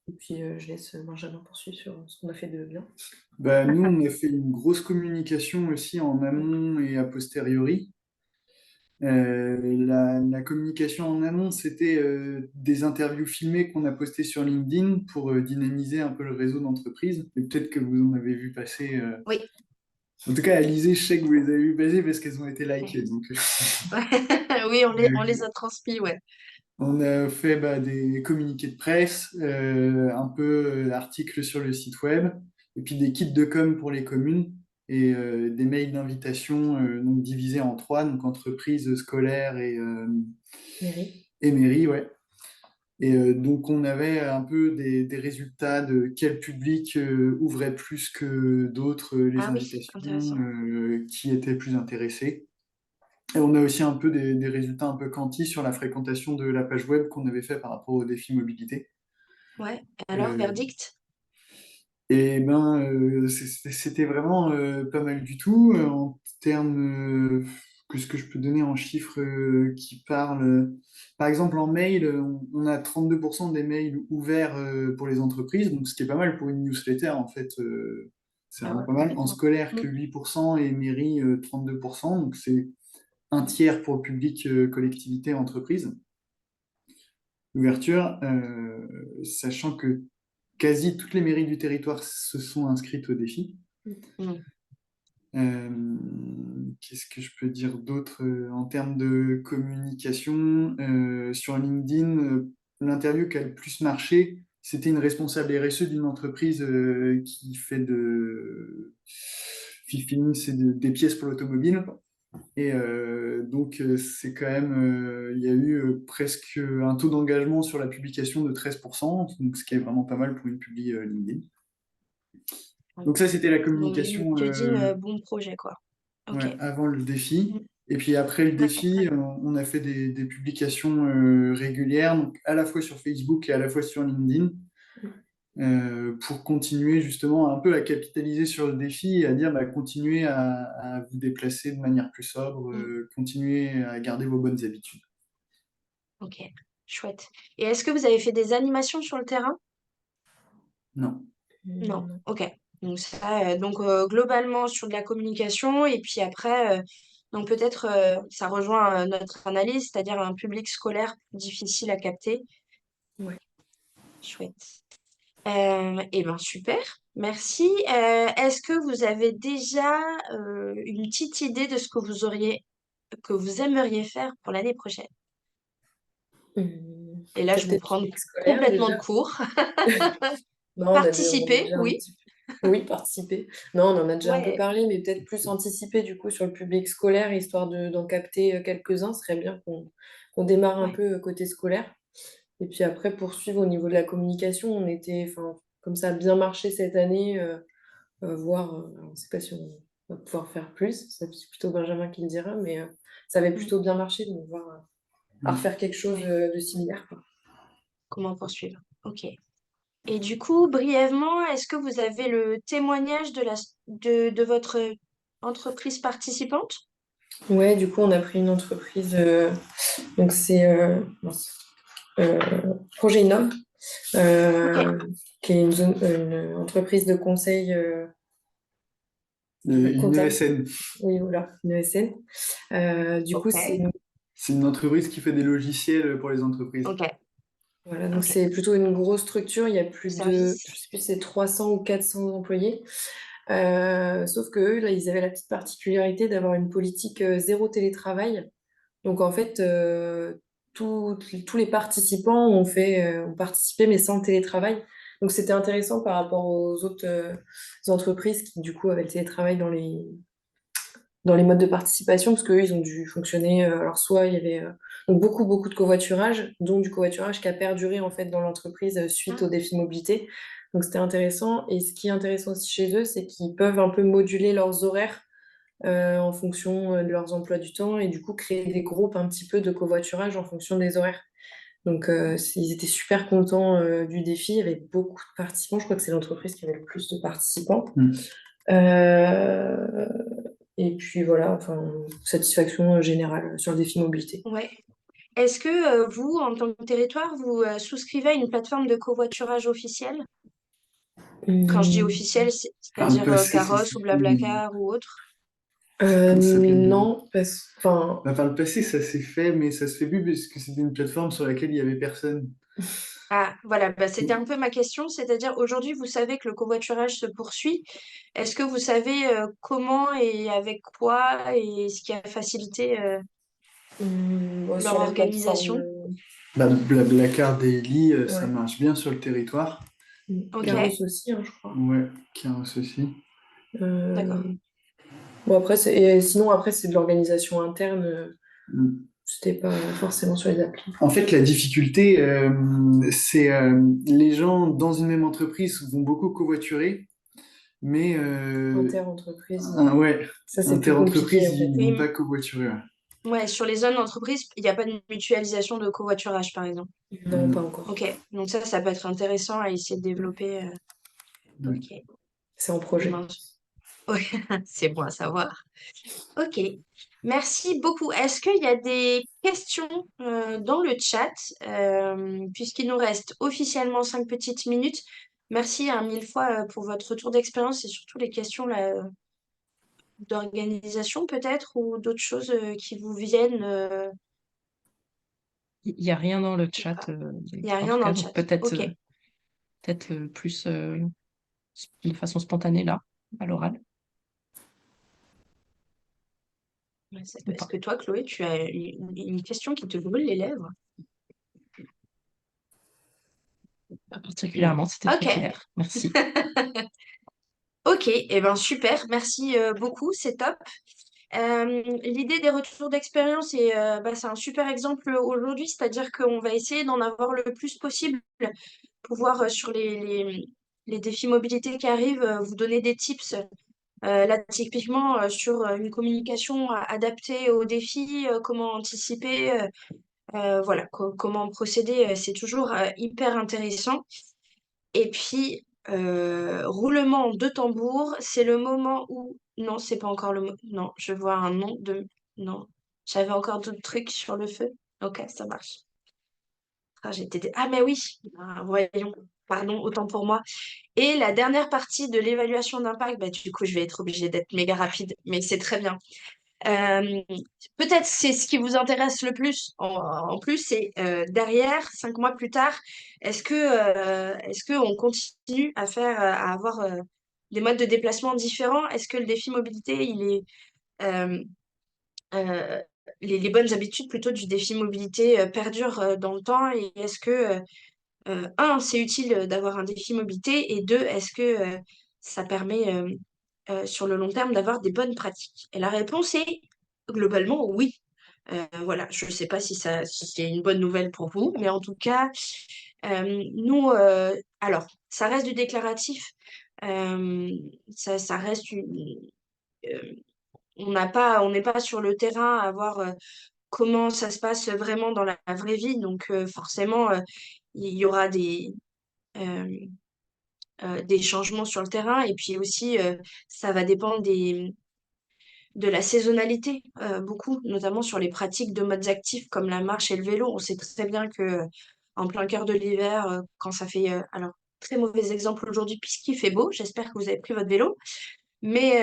Et puis je laisse Benjamin poursuivre sur ce qu'on a fait de bien. Nous, on a fait une grosse communication aussi en amont et a posteriori. La communication en amont, c'était des interviews filmées qu'on a postées sur LinkedIn pour dynamiser un peu le réseau d'entreprises. Et peut-être que vous en avez vu passer. Oui. En tout cas, Alizé, je sais que vous les avez vu passer parce qu'elles ont été likées. Donc, Oui, on les a transmis, ouais. On a fait des communiqués de presse, un peu d'articles sur le site web, et puis des kits de com pour les communes et des mails d'invitation donc divisés en trois, donc entreprises, scolaires Mairie. et mairie, ouais. Et donc on avait un peu des résultats de quel public ouvrait plus que d'autres les Ah oui, invitations, intéressant. qui étaient plus intéressés. Et on a aussi un peu des résultats un peu quanti sur la fréquentation de la page web qu'on avait fait par rapport au défi mobilité. Ouais. Et alors, Euh, verdict? et ben, c'était vraiment pas mal du tout en termes que ce que je peux donner en chiffres qui parlent. Par exemple, en mail, on a 32% des mails ouverts pour les entreprises, donc ce qui est pas mal pour une newsletter en fait. C'est Ah vraiment ouais, pas mal. En complètement. scolaire, Mm. que 8% et mairie 32%, donc c'est un tiers pour le public collectivité entreprise. L'ouverture, sachant que quasi toutes les mairies du territoire se sont inscrites au défi. Mm. Euh, Qu'est-ce que je peux dire d'autre en termes de communication sur LinkedIn, l'interview qui a le plus marché, c'était une responsable RSE d'une entreprise qui fait de fifine, c'est des pièces pour l'automobile. Et donc, c'est quand même, il y a eu presque un taux d'engagement sur la publication de 13%, donc ce qui est vraiment pas mal pour une publi LinkedIn. Ouais. Donc ça, c'était la Donc, communication LinkedIn, bon projet, quoi. Ok. ouais, avant le défi. Mm. Et puis après le Ouais. défi, on a fait des publications régulières, donc à la fois sur Facebook et à la fois sur LinkedIn, pour continuer justement un peu à capitaliser sur le défi et à dire bah, continuez à vous déplacer de manière plus sobre, Mm. continuez à garder vos bonnes habitudes. Ok. Chouette. Et est-ce que vous avez fait des animations sur le terrain? Non. Non. Non. Ok. Donc ça, globalement sur de la communication et puis après, donc peut-être ça rejoint notre analyse, c'est-à-dire un public scolaire difficile à capter. Ouais. Chouette. Eh ben super, merci. Est-ce que vous avez déjà une petite idée de ce que vous aimeriez faire pour l'année prochaine? Et là, je vous Côté prends public scolaire, complètement de déjà. cours. Non, on a Participer, déjà un oui. petit peu. Oui, participer. Non, on en a déjà un peu Ouais, parlé, mais peut-être plus anticiper du coup sur le public scolaire, histoire d'en capter quelques-uns. Ce serait bien qu'on démarre un ouais. peu côté scolaire. Et puis après, poursuivre au niveau de la communication, on était, enfin, comme ça a bien marché cette année, voir, alors, on ne sait pas si on va pouvoir faire plus, c'est plutôt Benjamin qui le dira, mais ça avait Mm, plutôt bien marché, donc voir à Mm. refaire quelque chose ouais. de similaire, quoi. Comment poursuivre? Ok. Et du coup, brièvement, est-ce que vous avez le témoignage de votre entreprise participante? Ouais, du coup, on a pris une entreprise, donc c'est mince, euh, Projet Innov, Ok, euh, qui est une entreprise de conseil Une comptable. ESN, Oui, voilà, une ESN. Du coup, c'est ok, c'est une entreprise qui fait des logiciels pour les entreprises. ok, voilà, donc ok. c'est plutôt une grosse structure. Il y a plus de, Service. je sais plus, c'est 300 ou 400 employés. Sauf que eux, là, ils avaient la petite particularité d'avoir une politique zéro télétravail. Donc en fait, tous les participants ont participé, mais sans le télétravail. Donc c'était intéressant par rapport aux autres entreprises qui, du coup, avaient le télétravail dans les modes de participation, parce qu'eux, ils ont dû fonctionner. Alors soit il y avait donc beaucoup de covoiturage, dont du covoiturage qui a perduré en fait dans l'entreprise suite Ah, au défi mobilité. Donc c'était intéressant. Et ce qui est intéressant aussi chez eux, c'est qu'ils peuvent un peu moduler leurs horaires en fonction de leurs emplois du temps et du coup créer des groupes un petit peu de covoiturage en fonction des horaires. Donc ils étaient super contents du défi, il y avait beaucoup de participants, je crois que c'est l'entreprise qui avait le plus de participants. Mm. Euh, et puis voilà, enfin, satisfaction générale sur le défi mobilité. ouais. Est-ce que vous, en tant que territoire, vous souscrivez à une plateforme de covoiturage officielle? Quand je dis Hum, officielle, Par le c'est-à-dire passé, ça Caros s'est ou fait, mais Blablacar ou autre? je sais plus comment ça s'appelle déjà. non, enfin, Bah, par le passé, ça s'est fait, mais ça se fait plus parce que c'était une plateforme sur laquelle il y avait personne. Ah, voilà, bah, c'était un peu ma question, c'est-à-dire aujourd'hui, vous savez que le covoiturage se poursuit. Est-ce que vous savez comment et avec quoi et ce qui a facilité bon, leur sur les plateformes. organisation? Bah, Blablacar Daily, ça Ouais. marche bien sur le territoire. Ok, Caros aussi, hein, je crois. Ouais, Kairos aussi. Euh, d'accord. Bon, après, et sinon, après, c'est de l'organisation interne. Mm. C'était pas forcément sur les applis. En fait, la difficulté, c'est les gens dans une même entreprise vont beaucoup covoiturer, mais Inter-entreprise, ouais, ça, c'est plus compliqué, inter-entreprise, en fait. ils vont Oui, pas covoiturer. Ouais. ouais, sur les zones d'entreprise, il n'y a pas de mutualisation de covoiturage, par exemple. Non, pas Mm. encore. Ok, donc ça peut être intéressant à essayer de développer. Oui. Ok, C'est en eh projet. ben, ouais, c'est bon à savoir. Ok, merci beaucoup. Est-ce qu'il y a des questions dans le chat? Puisqu'il nous reste officiellement 5 petites minutes. Merci hein, mille fois pour votre retour d'expérience et surtout les questions là, d'organisation peut-être ou d'autres choses qui vous viennent Il n'y a rien dans le ou chat, pas. Il n'y a en rien tout dans cas, le donc chat. peut-être Ok. plus de façon spontanée là, à l'oral, Ouais, ou est-ce pas. que toi, Chloé, tu as une question qui te brûle les lèvres? Pas Non. particulièrement, c'était très Ok. clair. Merci. Ok, et ben super, merci beaucoup, c'est top. L'idée des retours d'expérience, c'est un super exemple aujourd'hui, c'est-à-dire qu'on va essayer d'en avoir le plus possible, pouvoir sur les défis mobilité qui arrivent, vous donner des tips. Là, typiquement, sur une communication adaptée aux défis, comment anticiper, voilà, comment procéder, c'est toujours hyper intéressant. Et puis, roulement de tambour, c'est le moment où... Non, c'est pas encore le mot. Non, je vois un nom de... Non, j'avais encore d'autres trucs sur le feu. Ok, ça marche. Ah, Ah, mais oui, ah, voyons. Pardon, autant pour moi. Et la dernière partie de l'évaluation d'impact, bah, du coup, je vais être obligée d'être méga rapide, mais c'est très bien. Euh, Peut-être c'est ce qui vous intéresse le plus. En plus, c'est derrière, 5 mois plus tard, est-ce que on continue à à avoir des modes de déplacement différents? Est-ce que le défi mobilité, il est euh, euh, les bonnes habitudes plutôt du défi mobilité perdurent dans le temps? Et est-ce que un, c'est utile d'avoir un défi mobilité et deux, est-ce que ça permet sur le long terme d'avoir des bonnes pratiques? Et la réponse est globalement oui. Voilà, je ne sais pas si c'est une bonne nouvelle pour vous, mais en tout cas, nous, alors, ça reste du déclaratif, euh, ça reste euh, on n'est pas sur le terrain à voir comment ça se passe vraiment dans la vraie vie, donc forcément, il y aura euh, des changements sur le terrain, et puis aussi, ça va dépendre de la saisonnalité, beaucoup, notamment sur les pratiques de modes actifs comme la marche et le vélo. On sait très bien que en plein cœur de l'hiver, quand ça fait, alors, très mauvais exemple aujourd'hui puisqu'il fait beau, j'espère que vous avez pris votre vélo, mais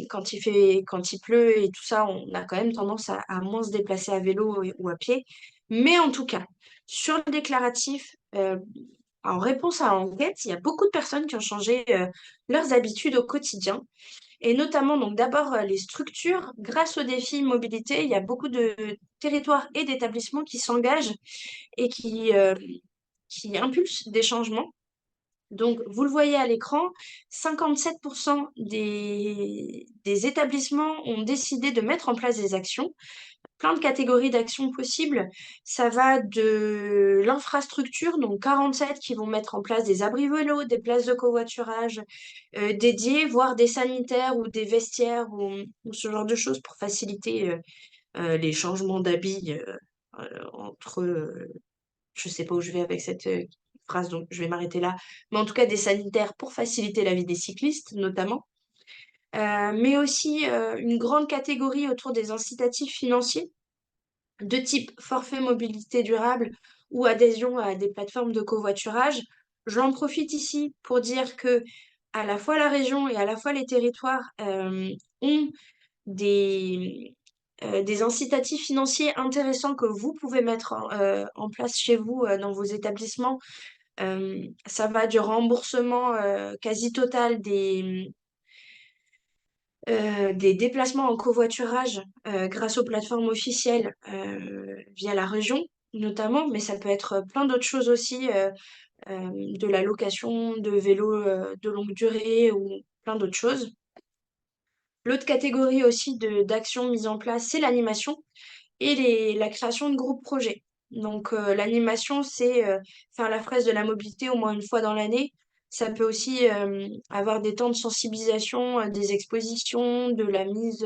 quand il pleut et tout ça, on a quand même tendance à moins se déplacer à vélo ou à pied. Mais en tout cas, sur le déclaratif, en réponse à l'enquête, il y a beaucoup de personnes qui ont changé leurs habitudes au quotidien. Et notamment, donc d'abord, les structures. Grâce au défi mobilité, il y a beaucoup de territoires et d'établissements qui s'engagent et qui impulsent des changements. Donc, vous le voyez à l'écran, 57% des établissements ont décidé de mettre en place des actions, plein de catégories d'actions possibles. Ça va de l'infrastructure, donc 47 qui vont mettre en place des abris vélos, des places de covoiturage dédiées, voire des sanitaires ou des vestiaires ou ce genre de choses pour faciliter les changements d'habits entre je sais pas où je vais avec cette phrase, donc je vais m'arrêter là. Mais en tout cas, des sanitaires pour faciliter la vie des cyclistes, notamment. Mais aussi une grande catégorie autour des incitatifs financiers de type forfait mobilité durable ou adhésion à des plateformes de covoiturage. J'en profite ici pour dire que à la fois la région et à la fois les territoires ont des incitatifs financiers intéressants que vous pouvez mettre en place chez vous dans vos établissements. Ça va du remboursement quasi total des déplacements en covoiturage grâce aux plateformes officielles via la région. notamment, mais ça peut être plein d'autres choses aussi, de la location de vélos de longue durée ou plein d'autres choses. L'autre catégorie aussi d'actions mises en place, c'est l'animation et la création de groupes projets. Donc, l'animation, c'est faire la fresque de la mobilité au moins une fois dans l'année. Ça peut aussi avoir des temps de sensibilisation, des expositions, de la mise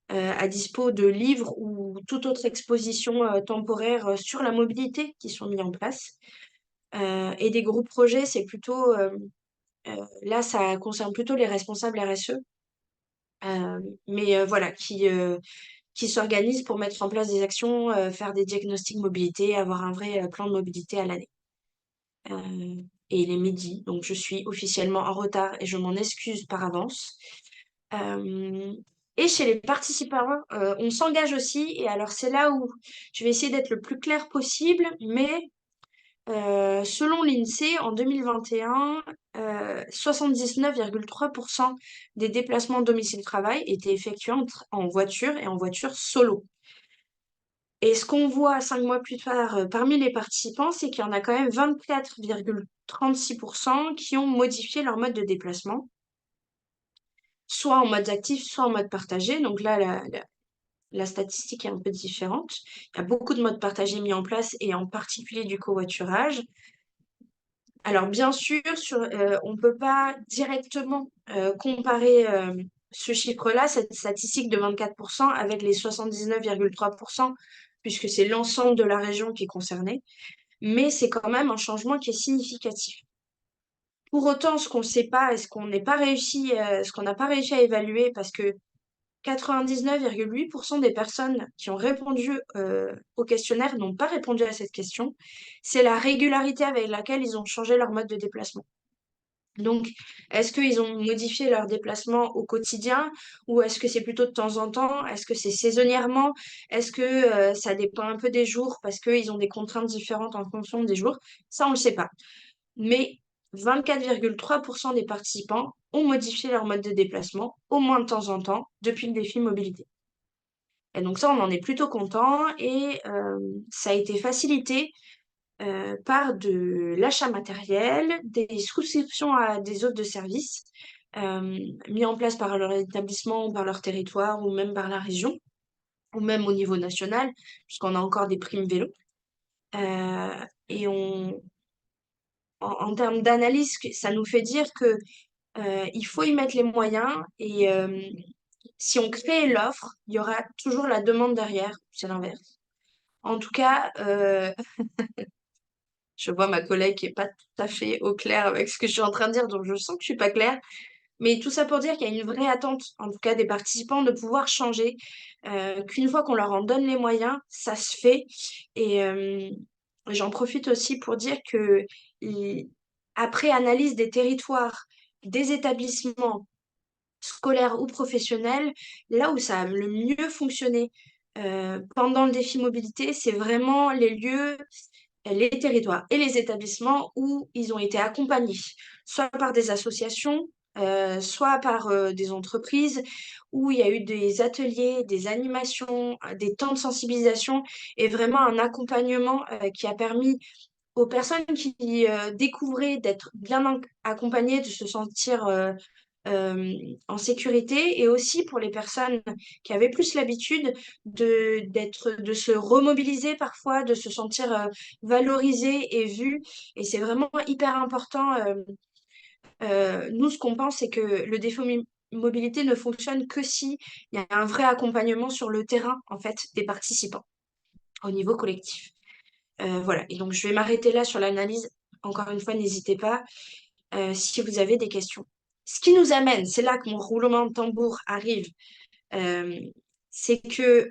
à dispo de livres ou toute autre exposition temporaire sur la mobilité qui sont mis en place. Et des groupes projets, c'est plutôt, là, ça concerne plutôt les responsables RSE, mais voilà, qui s'organisent pour mettre en place des actions, faire des diagnostics mobilité, avoir un vrai plan de mobilité à l'année. Et il est midi, donc je suis officiellement en retard et je m'en excuse par avance. Et chez les participants, on s'engage aussi, et alors c'est là où je vais essayer d'être le plus clair possible, mais selon l'INSEE, en 2021, 79,3% des déplacements domicile-travail étaient effectués en voiture et en voiture solo. Et ce qu'on voit 5 mois plus tard parmi les participants, c'est qu'il y en a quand même 24,36% qui ont modifié leur mode de déplacement, soit en mode actif, soit en mode partagé. Donc là, la statistique est un peu différente. Il y a beaucoup de modes partagés mis en place et en particulier du covoiturage. Alors bien sûr, on ne peut pas directement comparer ce chiffre-là, cette statistique de 24%, avec les 79,3%, puisque c'est l'ensemble de la région qui est concernée, mais c'est quand même un changement qui est significatif. Pour autant, ce qu'on ne sait pas et ce qu'on n'a pas réussi à évaluer, parce que 99,8% des personnes qui ont répondu au questionnaire n'ont pas répondu à cette question, c'est la régularité avec laquelle ils ont changé leur mode de déplacement. Donc, est-ce qu'ils ont modifié leur déplacement au quotidien ou est-ce que c'est plutôt de temps en temps? Est-ce que c'est saisonnièrement? Est-ce que ça dépend un peu des jours parce qu'ils ont des contraintes différentes en fonction des jours? Ça, on ne le sait pas. Mais 24,3% des participants ont modifié leur mode de déplacement au moins de temps en temps depuis le défi mobilité. Et donc ça, on en est plutôt content et ça a été facilité par de l'achat matériel, des souscriptions à des offres de services mis en place par leur établissement ou par leur territoire ou même par la région ou même au niveau national, puisqu'on a encore des primes vélo. Et en termes d'analyse, ça nous fait dire que il faut y mettre les moyens et si on crée l'offre, il y aura toujours la demande derrière, c'est l'inverse. En tout cas, je vois ma collègue qui est pas tout à fait au clair avec ce que je suis en train de dire, donc je sens que je suis pas claire. Mais tout ça pour dire qu'il y a une vraie attente, en tout cas des participants, de pouvoir changer, qu'une fois qu'on leur en donne les moyens, ça se fait. Et j'en profite aussi pour dire que après analyse des territoires, des établissements scolaires ou professionnels, là où ça a le mieux fonctionné pendant le défi mobilité, c'est vraiment les territoires et les établissements où ils ont été accompagnés, soit par des associations, soit par des entreprises, où il y a eu des ateliers, des animations, des temps de sensibilisation et vraiment un accompagnement qui a permis aux personnes qui découvraient d'être bien accompagnées, de se sentir en sécurité et aussi pour les personnes qui avaient plus l'habitude de se remobiliser parfois, de se sentir valorisées et vues. Et c'est vraiment hyper important. Nous, ce qu'on pense, c'est que le défi mobilité ne fonctionne que si il y a un vrai accompagnement sur le terrain, en fait, des participants au niveau collectif. Voilà. Et donc, je vais m'arrêter là sur l'analyse. Encore une fois, n'hésitez pas si vous avez des questions. Ce qui nous amène, c'est là que mon roulement de tambour arrive, euh, c'est que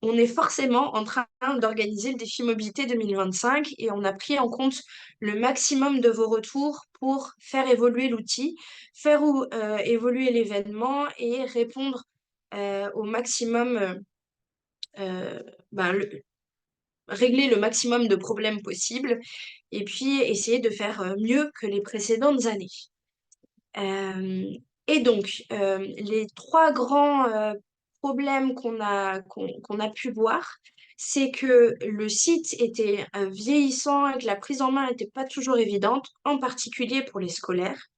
on est forcément en train d'organiser le défi mobilité 2025 et on a pris en compte le maximum de vos retours pour faire évoluer l'outil, faire évoluer l'événement et répondre au maximum, ben, régler le maximum de problèmes possibles et puis essayer de faire mieux que les précédentes années. Et donc, les trois grands problèmes qu'on a pu voir, c'est que le site était vieillissant et que la prise en main n'était pas toujours évidente, en particulier pour les scolaires.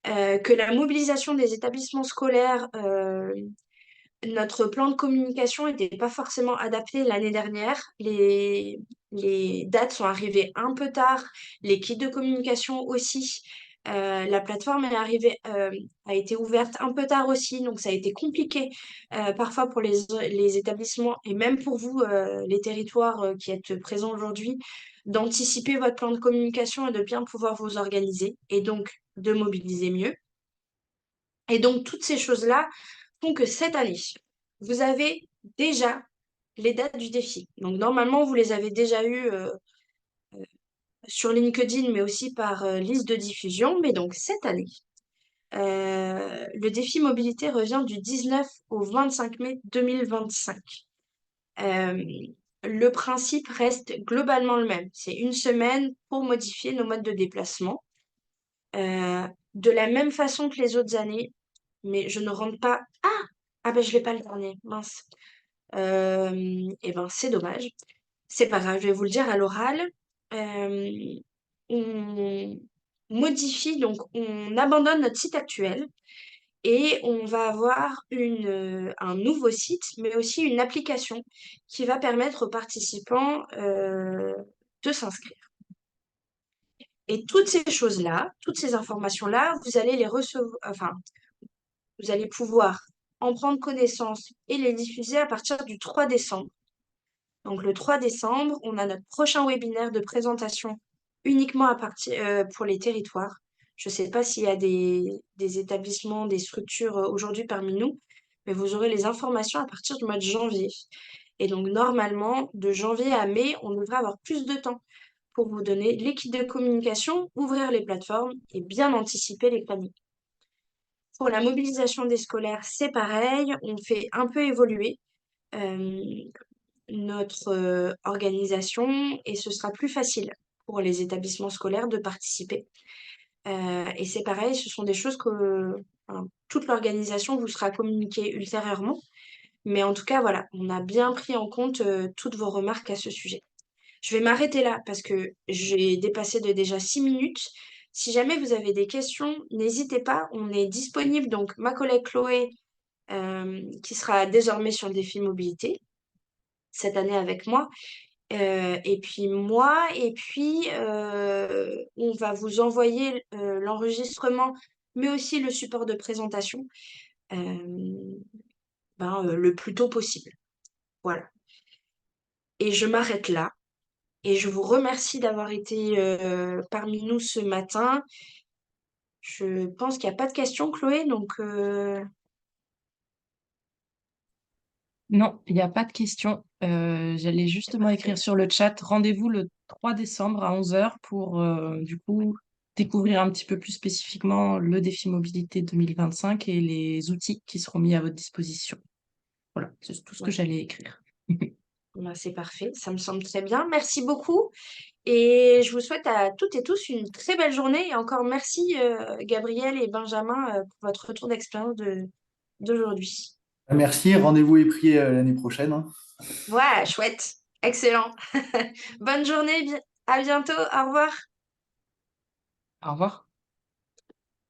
Que la mobilisation des établissements scolaires, notre plan de communication n'était pas forcément adapté l'année dernière. Les dates sont arrivées un peu tard, les kits de communication aussi. La plateforme est arrivée, a été ouverte un peu tard aussi, donc ça a été compliqué parfois pour les établissements et même pour vous, les territoires qui êtes présents aujourd'hui, d'anticiper votre plan de communication et de bien pouvoir vous organiser et donc de mobiliser mieux. Et donc, toutes ces choses-là font que cette année, vous avez déjà les dates du défi. Donc, normalement, vous les avez déjà eues sur LinkedIn, mais aussi par liste de diffusion. Mais donc, cette année, le défi mobilité revient du 19 au 25 mai 2025. Euh, le principe reste globalement le même. C'est une semaine pour modifier nos modes de déplacement. De la même façon que les autres années, mais je ne rentre pas. Ah ben je l'ai pas le dernier, mince. Et ben c'est dommage. C'est pas grave, je vais vous le dire à l'oral. Euh, on modifie, donc on abandonne notre site actuel et on va avoir un nouveau site, mais aussi une application qui va permettre aux participants de s'inscrire. Et toutes ces choses-là, toutes ces informations-là, vous allez les recevoir, enfin, vous allez pouvoir en prendre connaissance et les diffuser à partir du 3 décembre. Donc le 3 décembre, on a notre prochain webinaire de présentation uniquement pour les territoires. Je ne sais pas s'il y a des établissements, des structures aujourd'hui parmi nous, mais vous aurez les informations à partir du mois de janvier. Et donc normalement, de janvier à mai, on devrait avoir plus de temps pour vous donner les kits de communication, ouvrir les plateformes et bien anticiper les plannings. Pour la mobilisation des scolaires, c'est pareil, on fait un peu évoluer notre organisation et ce sera plus facile pour les établissements scolaires de participer. Et c'est pareil, ce sont des choses que toute l'organisation vous sera communiquée ultérieurement. Mais en tout cas, voilà, on a bien pris en compte toutes vos remarques à ce sujet. Je vais m'arrêter là parce que j'ai dépassé de déjà 6 minutes. Si jamais vous avez des questions, n'hésitez pas, on est disponible. Donc, ma collègue Chloé, qui sera désormais sur le défi mobilité cette année avec moi, et puis moi, et puis on va vous envoyer l'enregistrement, mais aussi le support de présentation le plus tôt possible. Voilà. Et je m'arrête là. Et je vous remercie d'avoir été parmi nous ce matin. Je pense qu'il n'y a pas de questions, Chloé, donc Non, il n'y a pas de question. J'allais c'est justement parfait. écrire sur le chat, rendez-vous le 3 décembre à 11 heures pour du coup découvrir un petit peu plus spécifiquement le défi mobilité 2025 et les outils qui seront mis à votre disposition. Voilà, c'est tout ce que Ouais. j'allais écrire. Ben, c'est parfait, ça me semble très bien. Merci beaucoup. Et je vous souhaite à toutes et tous une très belle journée. Et encore merci, Gabriel et Benjamin, pour votre retour d'expérience d'aujourd'hui. Merci, rendez-vous est pris l'année prochaine, hein. Ouais, chouette. Excellent. Bonne journée. À bientôt. Au revoir. Au revoir.